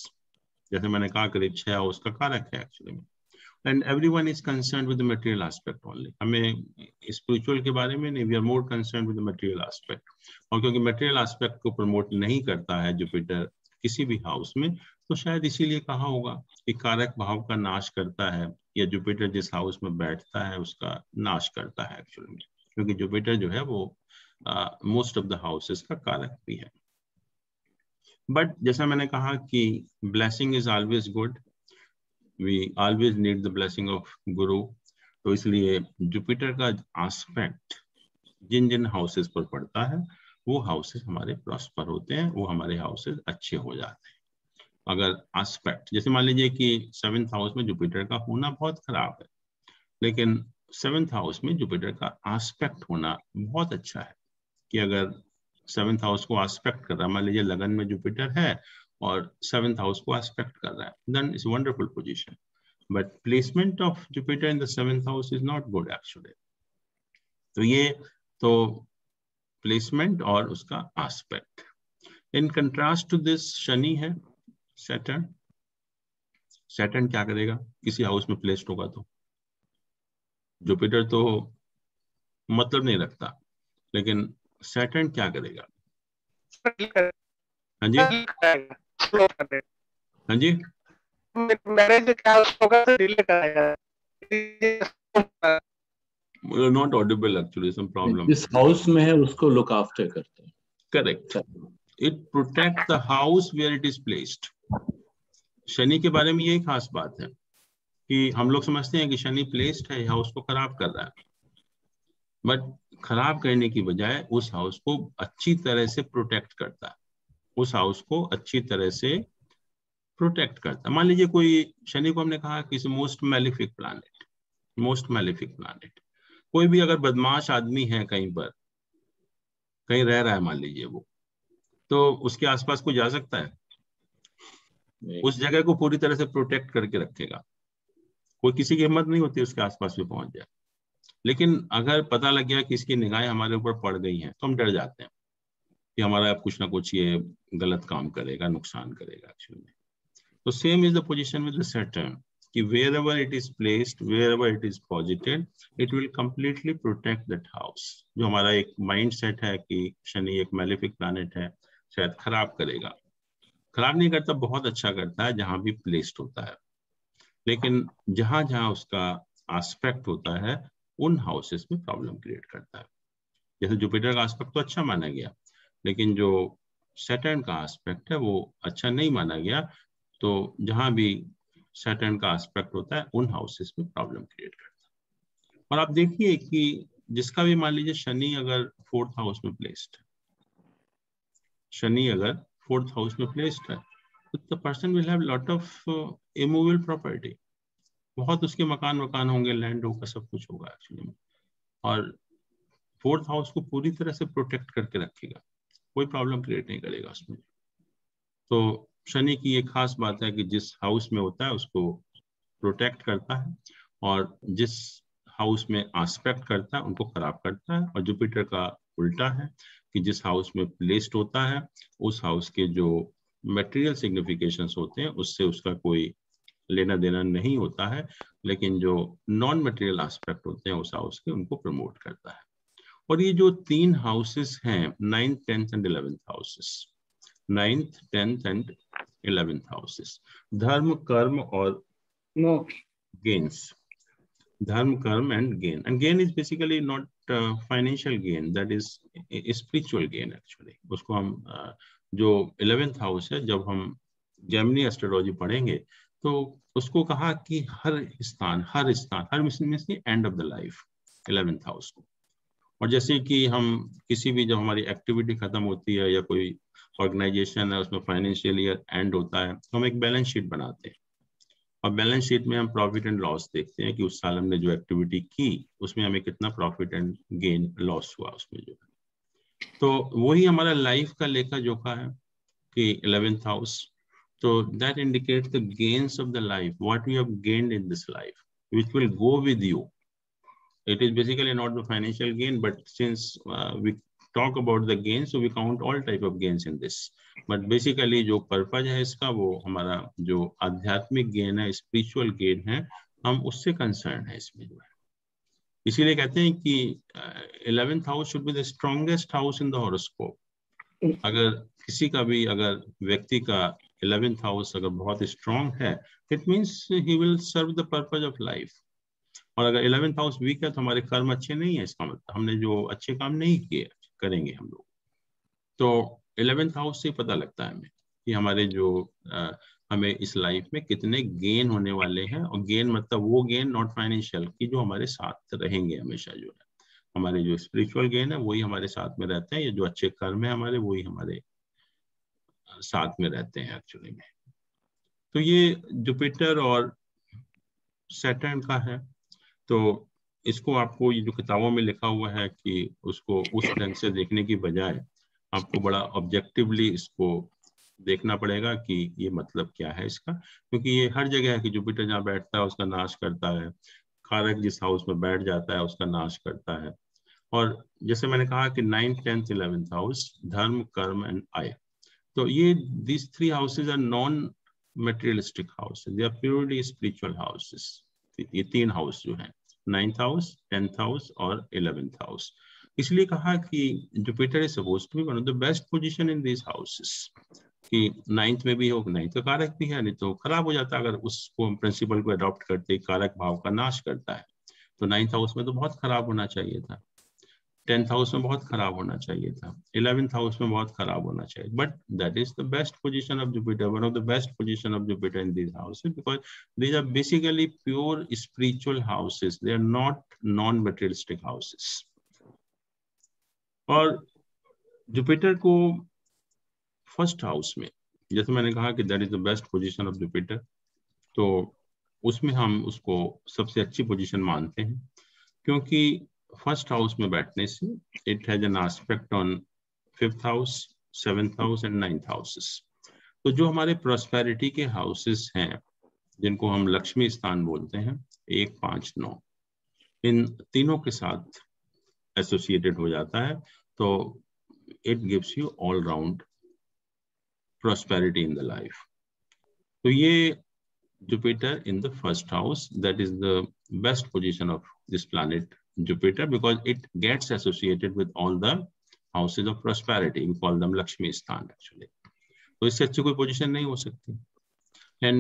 Speaker 1: जैसे मैंने कहा करीब 6 हाउस का कारक है एक्चुअली में। And everyone is concerned with the material aspect only. हमें spiritual के बारे में नहीं, we are more concerned with the material aspect. और क्योंकि material aspect को promote नहीं करता है जुपिटर किसी भी हाउस में, तो शायद इसीलिए कहा होगा कि कारक भाव का नाश करता है, या जुपिटर जिस हाउस में बैठता है उसका नाश करता है एक्चुअली में, क्योंकि जुपिटर जो है वो मोस्ट ऑफ द हाउसेस का कारक भी है। बट जैसा मैंने कहा कि blessing is always good, we always need the blessing of guru। तो इसलिए जुपिटर का एस्पेक्ट जिन जिन हाउसेस पर पड़ता है वो हाउसेस हमारे प्रॉस्पर होते हैं, वो हमारे हाउसेस अच्छे हो जाते हैं। अगर एस्पेक्ट जैसे मान लीजिए कि 7th हाउस में जुपिटर का होना बहुत खराब है, लेकिन 7th हाउस में जुपिटर का एस्पेक्ट होना बहुत अच्छा है। कि अगर 7th हाउस को एस्पेक्ट कर रहा है, मान लीजिए लगन में जुपिटर है और 7th हाउस को एस्पेक्ट कर रहा है, then it's a wonderful position। But placement of Jupiter in the 7th house is not good actually। तो ये तो प्लेसमेंट और उसका aspect. In contrast to this शनि है सैटर्न। सैटर्न क्या करेगा? किसी हाउस में प्लेस्ड होगा तो जुपिटर तो मतलब नहीं रखता, लेकिन सैटर्न क्या करेगा? हाँ जी, हाँ जी,
Speaker 5: मैरिज क्या होगा तो डिले कराएगा।
Speaker 1: Not audible actually, some problem.
Speaker 7: जिस हाउस में है उसको लुक आफ्टर करता है।
Speaker 1: Correct, it protect the house where it is placed. शनि के बारे में यही खास बात है कि हम लोग समझते हैं कि शनि प्लेस्ड है, हाउस को खराब कर रहा है, बट खराब करने की बजाय उस हाउस को अच्छी तरह से प्रोटेक्ट करता है, उस हाउस को अच्छी तरह से प्रोटेक्ट करता है। मान लीजिए कोई शनि को हमने कहा कि most malefic planet, most malefic planet. कोई भी अगर बदमाश आदमी है कहीं पर, कहीं रह रहा है मान लीजिए वो, तो उसके आसपास कोई जा सकता है? उस जगह को पूरी तरह से प्रोटेक्ट करके रखेगा, कोई किसी की हिम्मत नहीं होती उसके आसपास भी पहुंच जाए। लेकिन अगर पता लग गया कि इसकी निगाहें हमारे ऊपर पड़ गई हैं तो हम डर जाते हैं कि हमारा कुछ ना कुछ ये गलत काम करेगा, नुकसान करेगा एक्चुअली में। तो same is the position with the Saturn कि wherever it is placed, wherever it is posited, it will completely protect that house। जो हमारा एक माइंड सेट है कि शनि एक मैलिफिक प्लैनेट है, शायद खराब करेगा, खराब नहीं करता, बहुत अच्छा करता है जहां भी प्लेस्ड होता है। लेकिन जहां जहां उसका एस्पेक्ट होता है उन हाउसेस में प्रॉब्लम क्रिएट करता है। जैसे जुपिटर का एस्पेक्ट तो अच्छा माना गया, लेकिन जो सैटर्न का एस्पेक्ट है वो अच्छा नहीं माना गया, तो जहां भी सैटर्न का एस्पेक्ट होता है उन हाउसेस में प्रॉब्लम क्रिएट करता है। और आप देखिए कि जिसका भी मान लीजिए शनि अगर 4th हाउस में प्लेस्ड है, शनि अगर 4th हाउस में प्लेस्ड है, तो the person will have lot of immovable property. बहुत उसके मकान होंगे, लैंड होगा, सब कुछ होगा एक्चुअली में। और 4th हाउस को पूरी तरह से प्रोटेक्ट करके रखेगा, कोई प्रॉब्लम क्रिएट नहीं करेगा उसमें। तो शनि की ये खास बात है कि जिस हाउस में होता है उसको प्रोटेक्ट करता है, और जिस हाउस में एस्पेक्ट करता है उनको खराब करता है। और जुपिटर का उल्टा है कि जिस हाउस में प्लेस्ड होता है उस हाउस के जो मटेरियल सिग्निफिकेशंस होते हैं उससे उसका कोई लेना देना नहीं होता है, लेकिन जो नॉन मटेरियल एस्पेक्ट होते हैं उस हाउस के उनको प्रमोट करता है। और ये जो 3 हाउसेस हैं, 9th, 10th and 11th houses, 9th, 10th and 11th houses, धर्म, कर्म और
Speaker 4: मोक्ष,
Speaker 1: gains. Dharma, karma and gain. And gain is basically not financial gain, that is a spiritual gain actually. उसको हम जो 11th हाउस है, जब हम जेमिनी एस्ट्रोलॉजी पढ़ेंगे तो उसको कहा कि her means end of the life 11th house को। और जैसे कि हम किसी भी, जब हमारी एक्टिविटी खत्म होती है या कोई ऑर्गेनाइजेशन है उसमें फाइनेंशियल ईयर एंड होता है तो हम एक बैलेंस शीट बनाते हैं, और बैलेंस शीट में हम प्रॉफिट एंड लॉस देखते हैं कि उस साल हमने जो एक्टिविटी की उसमें हमें कितना प्रॉफिट एंड गेन लॉस हुआ उसमें जो है। तो वही हमारा लाइफ का लेखा जोखा है कि 11th हाउस, तो that indicates the gains of the life, what we have gained in this life which will go with you. It is basically not the financial gain, but since we talk about the gain, so we count all type of gains in this. But basically जो purpose है इसका, वो हमारा जो आध्यात्मिक gain है, spiritual gain है, हम उससे कंसर्न है इसमें जो है। इसीलिए कहते हैं कि 11th house should be the strongest house in the horoscope. अगर किसी का भी, अगर व्यक्ति का 11th हाउस अगर बहुत स्ट्रॉन्ग है, it means he will serve the purpose of life. और अगर 11th हाउस वीक है तो हमारे कर्म अच्छे नहीं है, इसका मतलब हमने जो अच्छे काम नहीं किए करेंगे हम लोग। तो 11th हाउस से पता लगता है हमें कि हमारे जो हमें इस लाइफ में कितने गेन होने वाले हैं। और गेन मतलब वो गेन नॉट फाइनेंशियल की जो हमारे साथ रहेंगे हमेशा, जो है हमारे जो स्पिरिचुअल गेन है वही हमारे साथ में रहते हैं, या जो अच्छे कर्म है हमारे वही हमारे साथ में रहते हैं एक्चुअली में। तो ये जुपिटर और सैटर्न का है। तो इसको आपको ये जो किताबों में लिखा हुआ है कि उसको उस ढंग से देखने की बजाय आपको बड़ा ऑब्जेक्टिवली इसको देखना पड़ेगा कि ये मतलब क्या है इसका, क्योंकि ये हर जगह है कि जुपिटर जहाँ बैठता है उसका नाश करता है, कारक जिस हाउस में बैठ जाता है उसका नाश करता है। और जैसे मैंने कहा कि 9th, 10th, 11th हाउस, धर्म, कर्म एंड आय, तो ये these 3 houses are non materialistic houses, they are purely spiritual houses। ये 3 हाउस जो है, 9th हाउस, 10th हाउस और 11th हाउस। इसलिए कहा कि Jupiter is supposed to be one of the best position in this houses, कि 9th में भी हो, 9th का कारक भी है, नहीं तो खराब हो जाता अगर उसको प्रिंसिपल को अडॉप्ट करते, कारक भाव का नाश करता है। तो 9th हाउस में तो बहुत खराब होना चाहिए था, 10th हाउस में बहुत खराब होना चाहिए था, 11th हाउस में बहुत खराब होना चाहिए, but that is the best position of Jupiter, one of the best position of Jupiter in this houses, because these are basically pure spiritual houses, they are not non-materialistic houses। और Jupiter को first house में, जैसे मैंने कहा कि that is the best position of Jupiter, तो उसमें हम उसको सबसे अच्छी पोजीशन मानते हैं, क्योंकि फर्स्ट हाउस में बैठने से it has an aspect on 5th house, 7th house and 9th houses. तो जो हमारे प्रॉस्पेरिटी के हाउसेस हैं, जिनको हम लक्ष्मी स्थान बोलते हैं, 1, 5, 9, इन तीनों के साथ एसोसिएटेड हो जाता है, तो it gives you all round prosperity in the life. तो ये Jupiter in the first house, that is the best position of this planet Jupiter, because it gets associated with all the houses of prosperity. We call them Lakshmi Sthan actually. तो इससे अच्छी कोई position नहीं हो सकती। And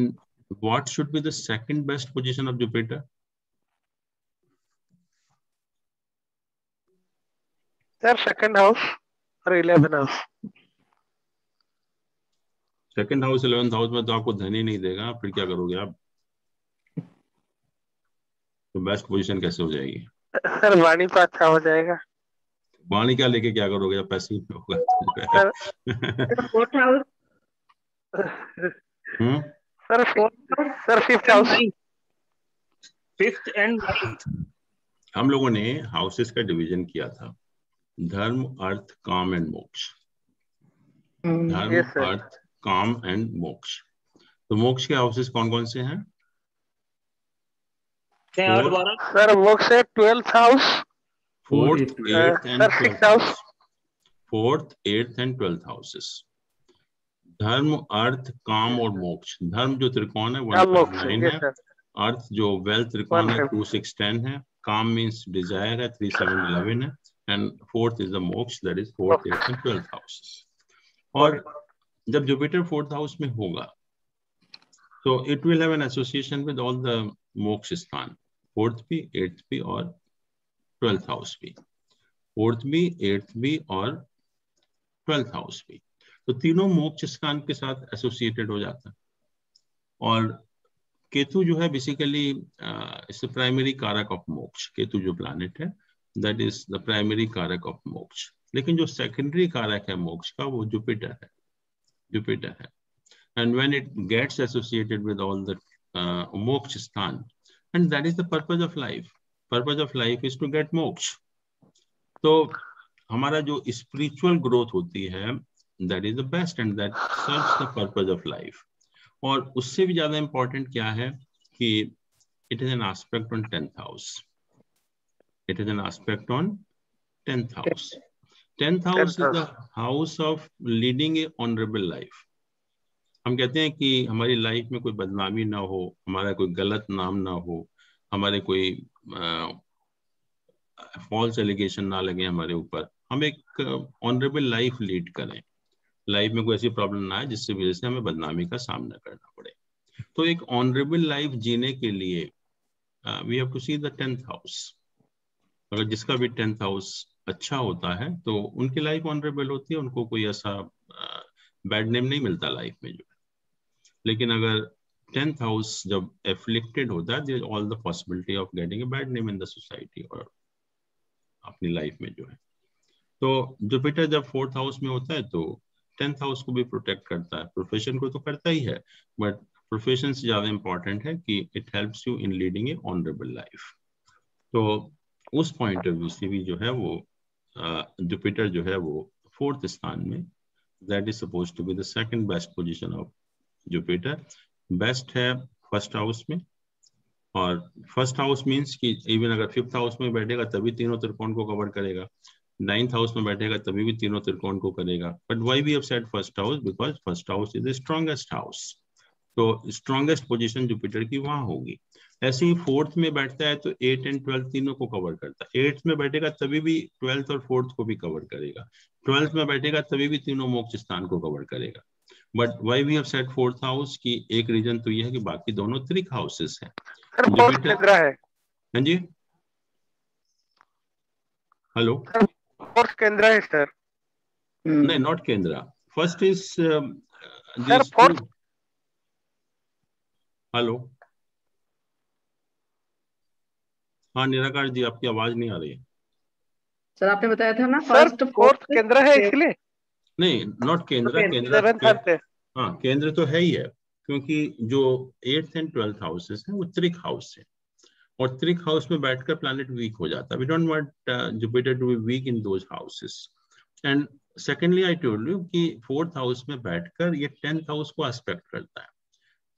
Speaker 1: what should be the second best position of Jupiter?
Speaker 5: Sir, second house or 11th house?
Speaker 1: Second house, 11th house में तो आपको धन ही नहीं देगा, फिर क्या करोगे आप? तो बेस्ट पोजीशन कैसे हो जाएगी?
Speaker 5: सर वाणी तो अच्छा हो जाएगा।
Speaker 1: वाणी क्या लेके क्या करोगे जब पैसे ही होगा?
Speaker 3: Fourth house,
Speaker 5: sir sir 5th house,
Speaker 2: 5th and 9th।
Speaker 1: हम लोगों ने हाउसेस का डिवीजन किया था, धर्म, अर्थ, काम एंड मोक्ष। धर्म, अर्थ, काम एंड मोक्ष। तो मोक्ष के हाउसेस कौन कौन से हैं?
Speaker 5: सर मोक्ष है 12th house,
Speaker 1: 4th, 8th and 12th
Speaker 5: house,
Speaker 1: 4th, 8th and 12th houses. धर्म, अर्थ, काम और मोक्ष। धर्म जो त्रिकोण है 1.9 है, अर्थ जो वेल्थ त्रिकोण है 2, 6, 10 है, काम मीन्स डिजायर है 3, 7, 11 है, एंड 4th इज द मोक्ष, that is 4th, 8th and 12th houses. और जब जुपिटर 4th हाउस में होगा So it will have an association with all the moksha sthan, 4th भी, 8th भी और 12th house भी, 4th भी, 8th भी और 12th house भी। तो तीनों मोक्ष स्थान के साथ एसोसिएटेड हो जाता है। और केतु जो है बेसिकली इट्स द प्राइमरी कारक ऑफ मोक्ष। केतु जो प्लैनेट है दैट इज द प्राइमरी कारक ऑफ मोक्ष। लेकिन जो सेकेंडरी कारक है मोक्ष का वो जुपिटर है, जुपिटर है। And when it gets associated with all the moksha sthan, and that is the purpose of life. Purpose of life is to get moksha. तो हमारा जो spiritual growth होती है, that is the best and that serves the purpose of life. और उससे भी ज्यादा important क्या है कि it is an aspect on 10th house. It is an aspect on 10th house. 10th house is the house of leading a honorable life. हम कहते हैं कि हमारी लाइफ में कोई बदनामी ना हो, हमारा कोई गलत नाम ना हो, हमारे कोई फॉल्स एलिगेशन ना लगे हमारे ऊपर, हम एक ऑनरेबल लाइफ लीड करें, लाइफ में कोई ऐसी प्रॉब्लम ना आए जिससे वजह से हमें बदनामी का सामना करना पड़े। तो एक ऑनरेबल लाइफ जीने के लिए we have to see the 10th house. अगर जिसका भी 10th हाउस अच्छा होता है तो उनकी लाइफ ऑनरेबल होती है, उनको कोई ऐसा बैड नेम नहीं मिलता लाइफ में जो है। लेकिन अगर 10th हाउस जब एफ्लिक्टेड होता है, there is all the possibility of getting a bad name in the society और अपनी लाइफ में जो है। तो जुपिटर जब 4th हाउस में होता है तो 10th हाउस को भी प्रोटेक्ट करता है, प्रोफेशन को तो करता ही है, बट प्रोफेशन से ज्यादा इंपॉर्टेंट है कि it helps you in leading a honourable life. तो उस पॉइंट ऑफ व्यू से भी जो है वो जुपिटर जो है वो 4th स्थान में, that is supposed to be the second best position of Jupiter. Best है 1st हाउस में, और 1st हाउस मींस कि इवन अगर 5th हाउस में बैठेगा तभी तीनों त्रिकोण को कवर करेगा, 9th हाउस में बैठेगा तभी भी तीनों त्रिकोण को करेगा। But why we have said 1st house, because 1st house is the strongest house. तो स्ट्रॉन्गेस्ट पोजीशन जुपिटर की वहां होगी। ऐसे ही 4th में बैठता है तो 8 एंड 12 तीनों को कवर करता है। 8th में बैठेगा तभी भी 12th और 4th को भी कवर करेगा, 12th में बैठेगा तभी भी तीनों मोक्ष स्थान को कवर करेगा। But why we have said 4th house की एक रीजन तो ये है कि बाकी दोनों त्रिक हाउसेस हैं।
Speaker 5: केंद्र है।
Speaker 1: हाँ जी, हेलो,
Speaker 5: 4th केंद्र है सर।
Speaker 1: नहीं, नॉट केंद्र, first is
Speaker 5: sir 4th।
Speaker 1: Hello, हाँ निराकार जी, आपकी आवाज नहीं आ रही है
Speaker 4: सर। आपने बताया था ना
Speaker 5: सर
Speaker 4: 1st
Speaker 5: 4th केंद्र है इसलिए।
Speaker 1: नहीं, नॉट केंद्र, हाँ केंद्र तो है ही है, क्योंकि जो 8th एंड 12th हाउसेस हैं वो त्रिक हाउस है, और त्रिक हाउस में बैठकर प्लैनेट वीक हो जाता है। We don't want Jupiter to be weak in those houses. And secondly I told you कि 4th हाउस में बैठकर ये 10th हाउस को एस्पेक्ट करता है,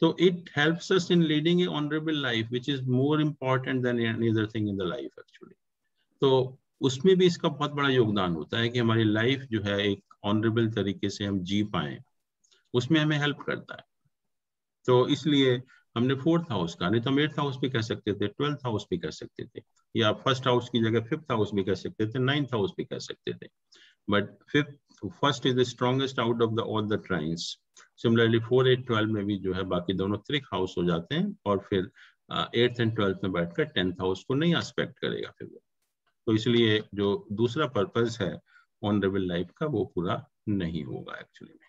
Speaker 1: तो it helps us in leading a honourable life which is more important then any other thing in the life actually. तो उसमें भी इसका बहुत बड़ा योगदान होता है कि हमारी लाइफ जो है एक ऑनरेबल तरीके से हम जी पाए, उसमें हमें हेल्प करता है। तो इसलिए हमने 4th हाउस का, नहीं तो हम 8th हाउस भी कह सकते थे, 12th हाउस भी कह सकते थे, या 1st हाउस की जगह 5th हाउस भी कह सकते थे, 9th हाउस भी कह सकते थे। But 1st is the strongest out of the all the trines. Similarly 4, 8, 12 में भी जो है बाकी दोनों त्रिक हाउस हो जाते हैं, और फिर 8th एंड 12th में बैठकर 10th हाउस को नहीं एस्पेक्ट करेगा फिर वो। तो इसलिए जो दूसरा पर्पस है ऑनरेबल लाइफ का वो पूरा नहीं होगा एक्चुअली में।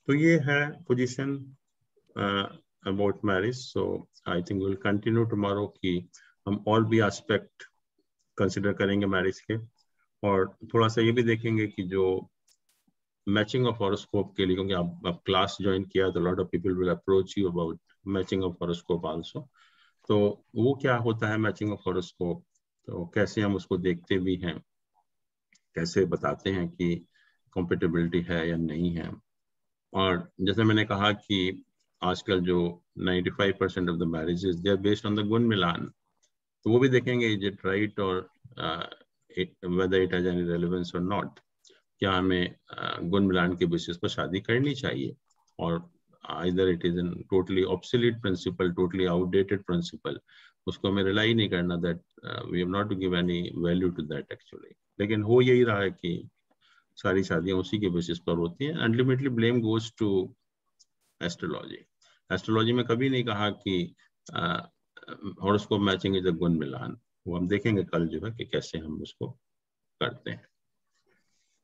Speaker 1: तो ये है position about marriage. So I think will continue tomorrow कि हम और भी एस्पेक्ट कंसिडर करेंगे मैरिज के, और थोड़ा सा ये भी देखेंगे कि जो मैचिंग ऑफ हॉरोस्कोप के लिए, क्योंकि आप क्लास ज्वाइन किया तो lot of people will approach you about matching of horoscope also. तो वो क्या होता है मैचिंग ऑफ हॉरोस्कोप, तो कैसे हम उसको देखते भी हैं, कैसे बताते हैं कि कॉम्पेटिबिलिटी है या नहीं है। और जैसे मैंने कहा कि आजकल जो 95% of the marriages they are based on the guna milan, तो वो भी देखेंगे इज इट राइट और whether it has any relevance और नॉट। क्या हमें गुण मिलान के बेसिस पर शादी करनी चाहिए, और either it is a totally obsolete principle, totally outdated principle, उसको हमें रिलाई नहीं करना, that we have not to give any value to that actually। लेकिन हो यही रहा है कि सारी शादियां उसी के बेसिस पर होती हैं। Ultimately blame goes to astrology. Astrology में कभी नहीं कहा कि हॉरोस्कोप मैचिंग इज अ गुण मिलान। वो हम देखेंगे कल जो है कि कैसे हम उसको करते हैं।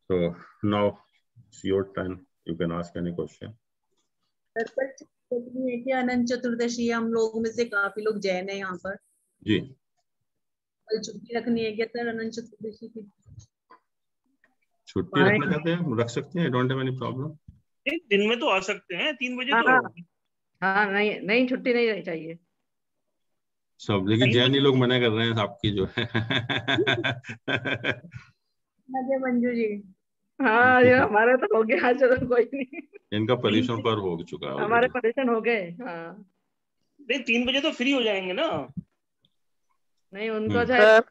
Speaker 1: So now it's your turn. You can ask any question.
Speaker 3: है कि अनंत चतुर्दशी, हम लोगों में से काफी लोग जैन है यहाँ पर
Speaker 1: जी।
Speaker 3: कल छुट्टी रखनी है क्या सर अनंत चतुर्दशी की?
Speaker 1: छुट्टी रखना चाहते हैं रख सकते हैं, डोंट हैव एनी प्रॉब्लम।
Speaker 2: दिन में तो आ सकते हैं 3 बजे
Speaker 4: हाँ
Speaker 2: तो।
Speaker 4: हाँ, नहीं नहीं, छुट्टी नहीं रहनी चाहिए
Speaker 1: सब, लेकिन जैन ही लोग मना कर रहे हैं आपकी जो है।
Speaker 3: मंजू जी।
Speaker 4: हाँ, ये हमारा तो हो गया, चलो कोई नहीं।
Speaker 1: इनका परीक्षण पर हो चुका है
Speaker 4: हमारे
Speaker 1: ऑलरेडी।
Speaker 4: परेशान हो गए। हाँ,
Speaker 2: नहीं 3 बजे तो फ्री हो जाएंगे ना।
Speaker 4: नहीं उनको चाहे
Speaker 5: सर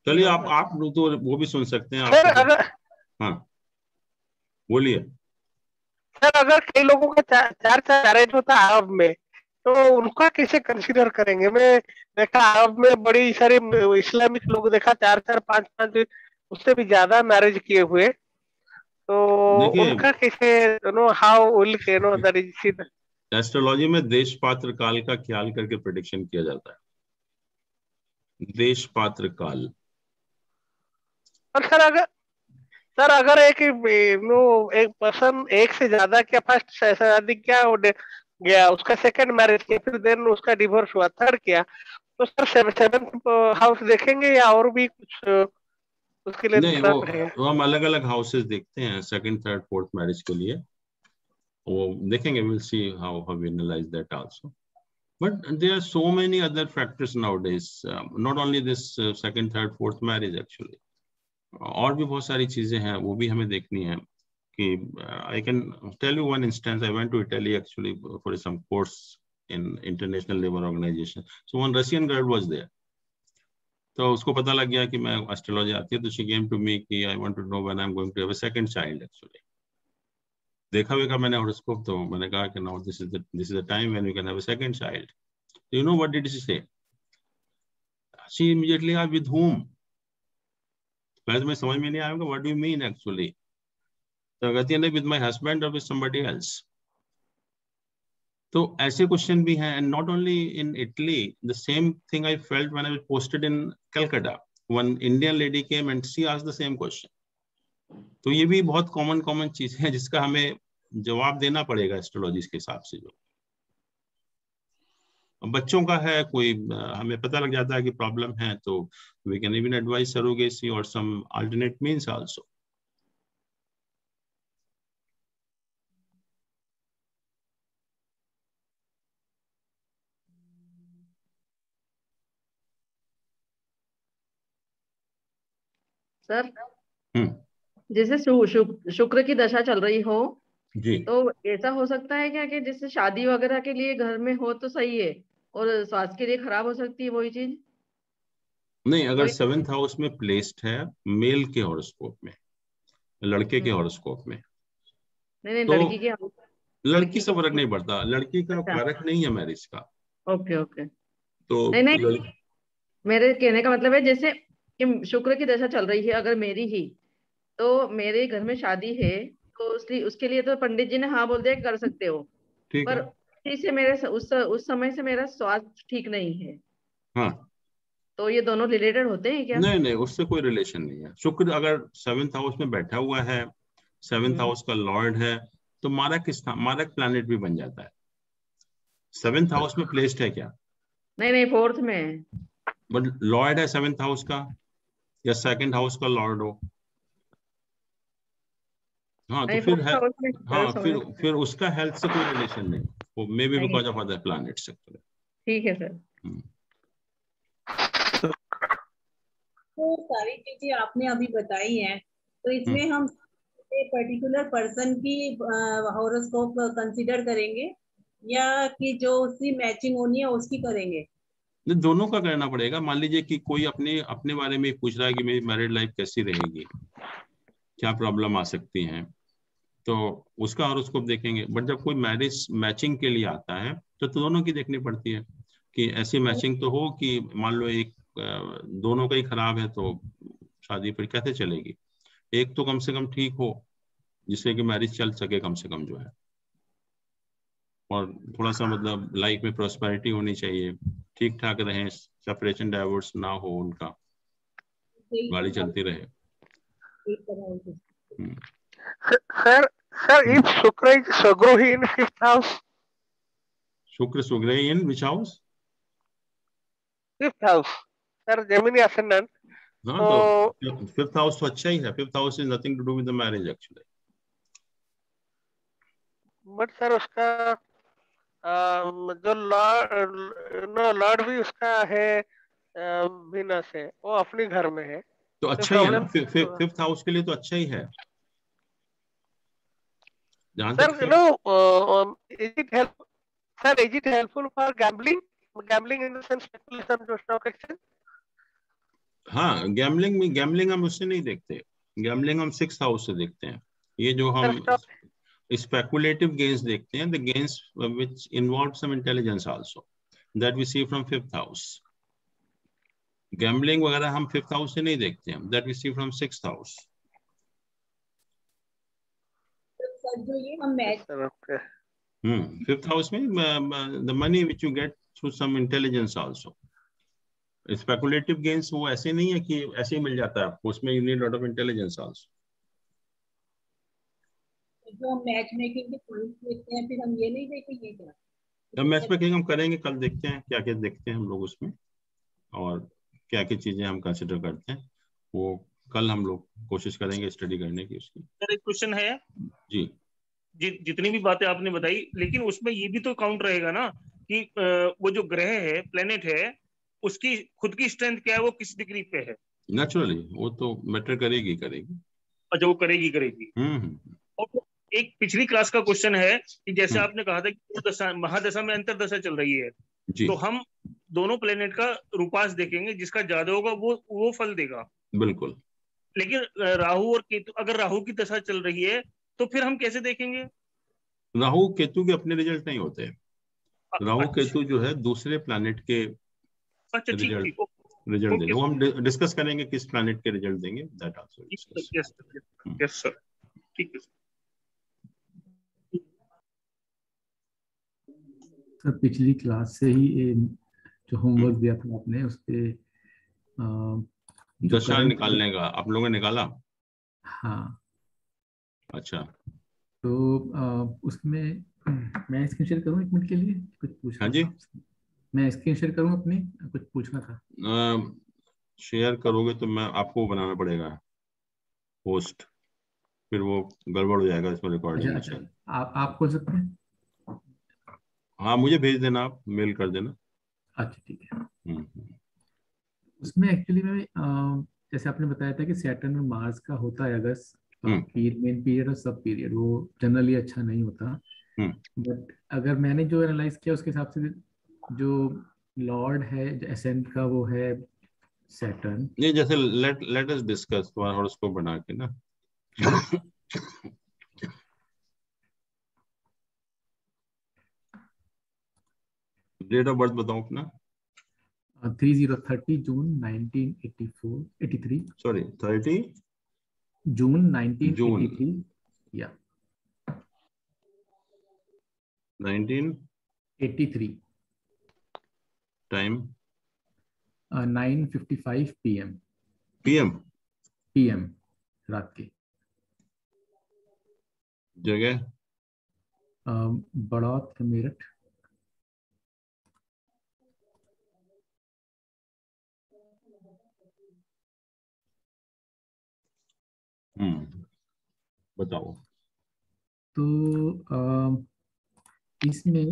Speaker 1: चलिए आप तो वो भी सुन सकते हैं
Speaker 5: सर
Speaker 1: आप।
Speaker 5: अगर
Speaker 1: हाँ बोलिए।
Speaker 5: सर अगर कई लोगों का चार चार मैरिज होता है अरब में, तो उनका कैसे कंसीडर करेंगे? मैं देखा अरब में बड़ी सारी इस्लामिक लोग देखा 4 4 5 5 उससे भी ज्यादा मैरिज किए हुए, तो
Speaker 1: देखिए
Speaker 5: उनका कैसे how will that is.
Speaker 1: Astrology में देश पात्र काल का ख्याल करके प्रेडिक्शन किया जाता है। देश पात्र काल।
Speaker 5: और सर अगर एक पर्सन एक से ज्यादा क्या फर्स्ट शादी क्या गया, उसका सेकंड मैरिज किया, फिर देन उसका डिवोर्स हुआ, थर्ड किया, तो सर सेवेंथ हाउस देखेंगे या और भी कुछ उसके लिए
Speaker 1: नहीं,
Speaker 5: देखना पड़ेगा?
Speaker 1: वो हम अलग अलग हाउसेस देखते हैं सेकंड थर्ड फोर्थ मैरिज के लिए, वो देखेंगे। Will see how we analyse that also, but there are so many other factors nowadays, not only this second third fourth marriage actually, और भी बहुत सारी चीजें हैं वो भी हमें देखनी है कि I can tell you one instance. I went to Italy actually for some course in International Labour Organization. So one Russian girl was there. तो उसको पता लग गया कि मैं एस्ट्रोलॉजी आती है, तो she came to me कि I want to know when I'm going to have a second child actually. देखा वेखा मैंने हॉरोस्कोप, तो मैंने कहा कि now this is the time when you can have a second child. You know what did she say? She immediately asked, with whom? पहले तो मैं समझ में नहीं आया what do you mean actually? तो कहती है, with my husband or with somebody else. तो ऐसे क्वेश्चन भी हैं, and not only in Italy, the same thing I felt when I was posted in Calcutta. One Indian lady came and she asked the same question. तो ये भी बहुत common चीज है जिसका हमें जवाब देना पड़ेगा एस्ट्रोलॉजी के हिसाब से। जो बच्चों का है, कोई हमें पता लग जाता है कि प्रॉब्लम है, तो we can even advise surrogacy और some alternate means also.
Speaker 4: Sir
Speaker 1: hmm,
Speaker 4: जैसे शुक्र की दशा चल रही हो,
Speaker 1: जी।
Speaker 4: तो ऐसा हो सकता है क्या कि जिससे शादी वगैरह के लिए घर में हो तो सही है, और स्वास्थ्य के लिए खराब हो सकती है वही चीज?
Speaker 1: नहीं, अगर
Speaker 4: वही।
Speaker 1: 7th हाउस में प्लेस्ड है मेल के हॉरोस्कोप में, लड़के के हॉरोस्कोप में,
Speaker 4: नहीं नहीं,
Speaker 1: तो
Speaker 4: लड़की की।
Speaker 1: लड़की
Speaker 4: लड़की
Speaker 1: से फर्क
Speaker 4: की।
Speaker 1: नहीं पड़ता, लड़की का
Speaker 4: अच्छा,
Speaker 1: कारक नहीं है मैरिज का।
Speaker 4: Okay okay.
Speaker 1: तो
Speaker 4: नहीं नहीं, मेरे कहने का मतलब है जैसे कि शुक्र की दशा चल रही है अगर मेरी ही, तो मेरे घर में शादी है, तो उसलिए उसके लिए तो पंडित जी ने हाँ बोल दिया कि कर सकते हो,
Speaker 1: ठीक
Speaker 4: पर
Speaker 1: है।
Speaker 4: उसी से मेरे उस समय से मेरा स्वास्थ्य ठीक नहीं है,
Speaker 1: हाँ,
Speaker 4: तो ये दोनों रिलेटेड होते हैं क्या?
Speaker 1: नहीं नहीं, उससे कोई रिलेशन नहीं है। शुक्र अगर 7th हाउस में बैठा हुआ है, 7th हाउस का लॉर्ड है, तो मारक प्लैनेट भी बन जाता है। 7th हाउस में प्लेस्ड है क्या?
Speaker 4: नहीं नहीं, फोर्थ में है।
Speaker 1: बट लॉर्ड है 7th हाउस का, या 2nd हाउस का लॉर्ड हो। हाँ, तो
Speaker 4: नहीं,
Speaker 1: फिर
Speaker 4: फोर्थ
Speaker 1: है।
Speaker 4: हाउस में
Speaker 1: हाँ,
Speaker 4: समझ।
Speaker 1: फिर उसका हेल्थ से कोई रिलेशन नहीं, वो मे बी
Speaker 4: नहीं,
Speaker 1: बिकॉज ऑफ अदर प्लैनेट्स।
Speaker 4: ठीक है सर।
Speaker 3: तो सारी चीजें आपने अभी बताई हैं, तो इसमें हम पर्टिकुलर पर्सन की हॉरोस्कोप कंसीडर करेंगे या कि जो उसकी मैचिंग होनी है उसकी करेंगे?
Speaker 1: दोनों का करना पड़ेगा। मान लीजिए कि कोई अपने अपने बारे में पूछ रहा है कि मेरी मैरिड लाइफ कैसी रहेगी, क्या प्रॉब्लम आ सकती है, तो उसका हॉरोस्कोप देखेंगे। बट जब कोई मैरिज मैचिंग के लिए आता है तो दोनों की देखनी पड़ती है कि ऐसी मैचिंग तो हो कि मान लो एक दोनों का ही खराब है, तो शादी फिर कैसे चलेगी? एक तो कम से कम ठीक हो जिससे कि मैरिज चल सके कम से कम जो है। और थोड़ा सा मतलब लाइफ में प्रॉस्पेरिटी होनी चाहिए, ठीक ठाक रहें, सेपरेशन डाइवोर्स ना हो, उनका गाड़ी चलती रहे।
Speaker 5: Sir, if Shukra is Swagrohi in 5th house,
Speaker 1: Shukra सुग्रही in which house?
Speaker 5: 5th house, sir, Gemini ascendant.
Speaker 1: हाँ, तो फिफ्थ हाउस तो अच्छा ही है। Fifth house is nothing to do with the marriage actually.
Speaker 5: But sir उसका जो लॉर्ड भी उसका है वीनस है, वो अपने घर में है,
Speaker 1: तो अच्छा ही है ना, फिफ्थ हाउस के लिए तो अच्छा ही है। जहां
Speaker 5: सर
Speaker 1: तक
Speaker 5: is it helpful for gambling in the sense speculation जो स्टॉक एक्सचेंज?
Speaker 1: हाँ, गैम्बलिंग हम उससे नहीं देखते, गैम्बलिंग हम सिक्स्थ हाउस से देखते हैं। ये जो हम स्पेकुलेटिव गेन्स देखते हैं, the gains which involve some intelligence also, that we see from fifth house. Gambling वगैरह हम फिफ्थ हाउस से नहीं देखते हैं, that we see from sixth house.
Speaker 3: जो ये हम मैच
Speaker 1: फिफ्थ हाउस में the money which you get through some intelligence also. Speculative gains वो ऐसे नहीं है कि ऐसे ही मिल जाता है आपको, उसमें you need lot of intelligence also.
Speaker 3: जो हम मैच मेकिंग के पॉइंट्स देखते हैं, फिर हम ये नहीं देखेंगे क्या?
Speaker 1: तो मैच मेकिंग हम करेंगे, कल देखते हैं क्या क्या देखते हैं हम लोग उसमें, और क्या क्या चीजें हम कंसिडर करते हैं, वो कल हम लोग कोशिश करेंगे स्टडी करने की उसकी।
Speaker 2: सर एक क्वेश्चन है
Speaker 1: जी,
Speaker 2: जितनी भी बातें आपने बताई, लेकिन उसमें ये भी तो काउंट रहेगा ना कि वो जो ग्रह है, प्लेनेट है, उसकी खुद की स्ट्रेंथ क्या है, वो किस डिग्री पे है?
Speaker 1: नेचुरली वो तो मैटर करेगी।
Speaker 2: अच्छा, वो करेगी। और एक पिछली क्लास का क्वेश्चन है कि जैसे आपने कहा था कि महादशा में अंतरदशा चल रही है, तो हम दोनों प्लेनेट का रूपांश देखेंगे, जिसका ज्यादा होगा वो फल देगा।
Speaker 1: बिल्कुल।
Speaker 2: लेकिन राहु और केतु, अगर राहु की दशा चल रही है तो फिर हम कैसे देखेंगे?
Speaker 1: राहु केतु के अपने रिजल्ट नहीं होते। राहु केतु जो है दूसरे प्लैनेट के रिजल्ट देंगे। वो हम डिस्कस करेंगे किस प्लैनेट के रिजल्ट देंगे, that also discuss.
Speaker 2: Yes sir, ठीक है
Speaker 8: सर। पिछली क्लास से ही जो होमवर्क दिया था आपने, उस पे
Speaker 1: दशा निकालने का आप लोगों ने निकाला?
Speaker 8: हाँ।
Speaker 1: अच्छा,
Speaker 8: तो उसमें मैं स्क्रीन शेयर करूँ 1 मिनट के लिए, कुछ पूछना?
Speaker 1: हाँ जी,
Speaker 8: मैं स्क्रीन शेयर करूँ अपनी, कुछ पूछना था।
Speaker 1: शेयर करोगे तो मैं आपको बनाना पड़ेगा पोस्ट, फिर वो गड़बड़ हो जाएगा इसमें रिकॉर्डिंग।
Speaker 8: अच्छा, आप खोल सकते हैं?
Speaker 1: हाँ, मुझे भेज देना, आप मेल कर देना।
Speaker 8: अच्छा, ठीक है। उसमें एक्चुअली में जैसे आपने बताया था कि सैटर्न और मार्स का होता है अगर मेन पीरियड और सब पीरियड, वो जनरली अच्छा नहीं होता। बट अगर मैंने जो एनालाइज किया उसके हिसाब से जो लॉर्ड है एसेंट का, वो है सैटर्न।
Speaker 1: ये जैसे लेट अस डिस्कस तुम्हारा हॉरोस्कोप बना के ना। डेट ऑफ बर्थ बताओ अपना।
Speaker 8: 30 जून 1983।
Speaker 1: सॉरी, 30
Speaker 8: जून 1983 या
Speaker 1: 1983। Time
Speaker 8: 9:55 PM।
Speaker 1: PM
Speaker 8: रात के।
Speaker 1: जगह
Speaker 8: बड़ौत, मेरठ।
Speaker 1: बताओ।
Speaker 8: तो इसमें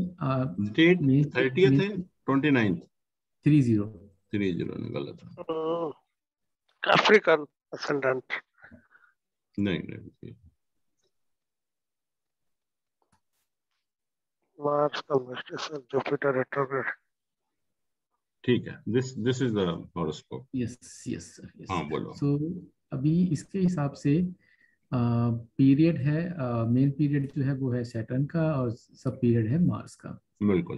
Speaker 1: डेट 30th है, 29th?
Speaker 8: 30
Speaker 1: गलत है।
Speaker 5: अफ्रीकन असेंडेंट
Speaker 1: नहीं।
Speaker 5: मार्स का जुपिटर रेट्रोग्रेड।
Speaker 1: ठीक है, this is the horoscope.
Speaker 8: Yes sir, yes.
Speaker 1: हाँ, बोलो।
Speaker 8: सो अभी इसके हिसाब से पीरियड है, मेन पीरियड जो है वो है सैटर्न का, और सब पीरियड है मार्स का।
Speaker 1: बिल्कुल।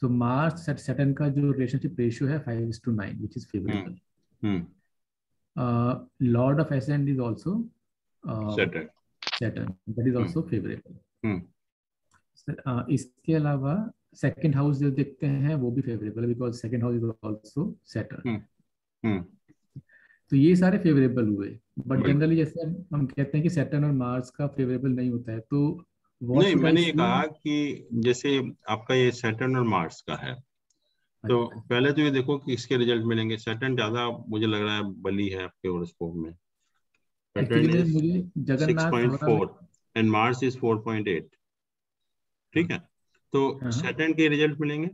Speaker 8: सो मार्स सैटर्न का जो रिलेशनशिप रेशियो है 5:9, which is favourable. Lord of ascend is also Saturn, that is also favourable. इसके अलावा सेकंड हाउस जो देखते हैं वो भी फेवरेबल है, because second house is also Saturn. तो ये सारे फेवरेबल हुए, बट जनरली जैसे हम कहते हैं कि सैटर्न और मार्स का फेवरेबल नहीं होता है, तो
Speaker 1: नहीं, मैंने ये कहा कि जैसे आपका ये सैटर्न और मार्स का है, तो पहले तो ये देखो कि इसके रिजल्ट मिलेंगे। सैटर्न ज्यादा मुझे लग रहा है बली है आपके हॉरोस्कोप में। Saturn is 6.4 and Mars is 4.8। ठीक है, तो सैटर्न के रिजल्ट मिलेंगे।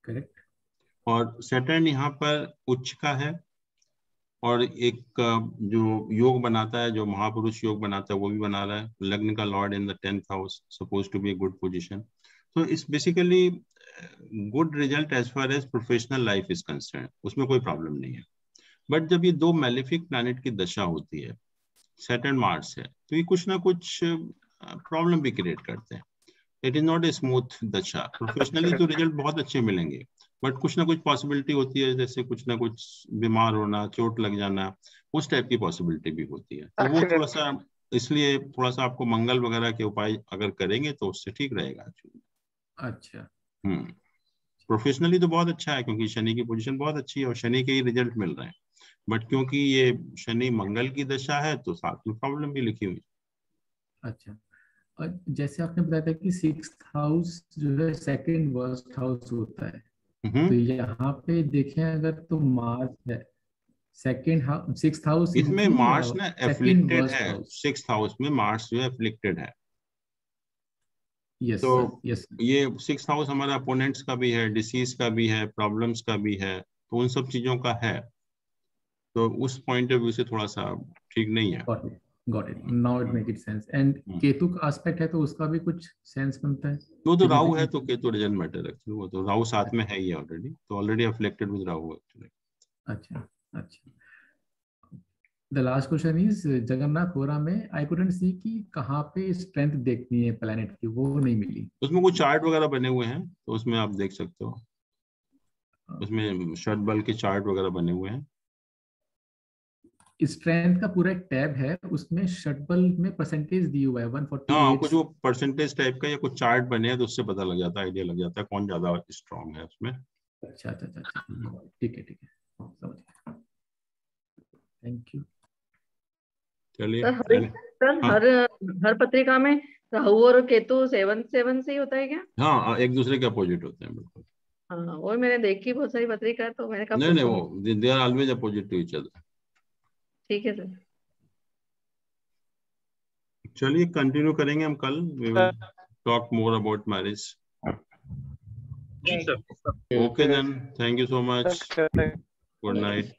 Speaker 8: करेक्ट।
Speaker 1: और सैटर्न यहाँ पर उच्च का है, और एक जो योग बनाता है, जो महापुरुष योग बनाता है, वो भी बना रहा है। लग्न का lord in the 10th house, suppose to be a good position. तो it's basically good result as far as professional life is concern, उसमें कोई प्रॉब्लम नहीं है। बट जब ये दो मैलेफिक प्लैनेट की दशा होती है, सैटर्न मार्स है, तो ये कुछ ना कुछ प्रॉब्लम भी क्रिएट करते हैं। It is not a smooth दशा। प्रोफेशनली तो रिजल्ट बहुत अच्छे मिलेंगे, बट कुछ ना कुछ पॉसिबिलिटी होती है, जैसे कुछ ना कुछ बीमार होना, चोट लग जाना, उस टाइप की पॉसिबिलिटी भी होती है। तो वो थोड़ा सा, इसलिए थोड़ा सा आपको मंगल वगैरह के उपाय अगर करेंगे तो उससे ठीक रहेगा।
Speaker 8: अच्छा।
Speaker 1: प्रोफेशनली तो बहुत अच्छा है, क्योंकि शनि की पोजीशन बहुत अच्छी है और शनि के ही रिजल्ट मिल रहे हैं। बट क्योंकि ये शनि मंगल की दशा है, तो साथ में प्रॉब्लम भी लिखी हुई।
Speaker 8: अच्छा, और जैसे आपने बताया था कि 6th हाउस जो है सेकंड वर्स्ट हाउस होता है, तो यहाँ पे देखें अगर तो मार्स है सेकंड हाउस, 6th हाउस
Speaker 1: इसमें मार्स ना एफ्लिक्टेड है। 6th हाउस में मार्स जो है एफ्लिक्टेड है।
Speaker 8: यस
Speaker 1: तो
Speaker 8: यस,
Speaker 1: ये 6th हाउस हमारा अपोनेंट्स का भी है, डिसीज का भी है, प्रॉब्लम्स का भी है, तो उन सब चीजों का है। तो उस पॉइंट ऑफ व्यू से थोड़ा सा ठीक नहीं है।
Speaker 8: Got it. Now it make it sense. And Ketu का एस्पेक्ट है तो उसका भी कुछ सेंस बनता है।
Speaker 1: वो तो राहु है, तो केतु डजंट मैटर एक्चुअली। वो तो राहु साथ में है ही ऑलरेडी, तो already afflicted with Rahu actually.
Speaker 8: अच्छा अच्छा। The last question is Jagannath होरा में I couldn't see कि कहाँ पे स्ट्रेंथ देखनी है प्लैनेट की, वो नहीं मिली।
Speaker 1: उसमें कुछ चार्ट वगैरह बने हुए हैं, तो उसमें आप देख सकते हो। उसमें षट बल के चार्ट वगैरह बने हुए हैं।
Speaker 8: स्ट्रेंथ का पूरा एक टैब है, उसमें षटबल में परसेंटेज दी हुआ है 148।
Speaker 1: हाँ, कुछ वो परसेंटेज टाइप का या कुछ चार्ट बने हैं, तो उससे पता लग जाता है, आइडिया लग जाता है कौन ज्यादा स्ट्रांग है उसमें।
Speaker 8: अच्छा अच्छा अच्छा, ठीक है ठीक है, समझ गया। Thank you.
Speaker 1: चलिए
Speaker 4: सर, हर पत्रिका में राहु और केतु 7 से ही होता है क्या?
Speaker 1: हाँ, एक दूसरे के अपोजिट होते हैं, बिल्कुल।
Speaker 4: हाँ, वो मैंने देखी बहुत सारी पत्रिका, तो मैंने कहा
Speaker 1: नहीं, वो they are always opposite to each other. ठीक
Speaker 4: है सर।
Speaker 1: चलिए कंटिन्यू करेंगे हम कल। We will talk more about marriage. Okay then, thank you so much. Good night.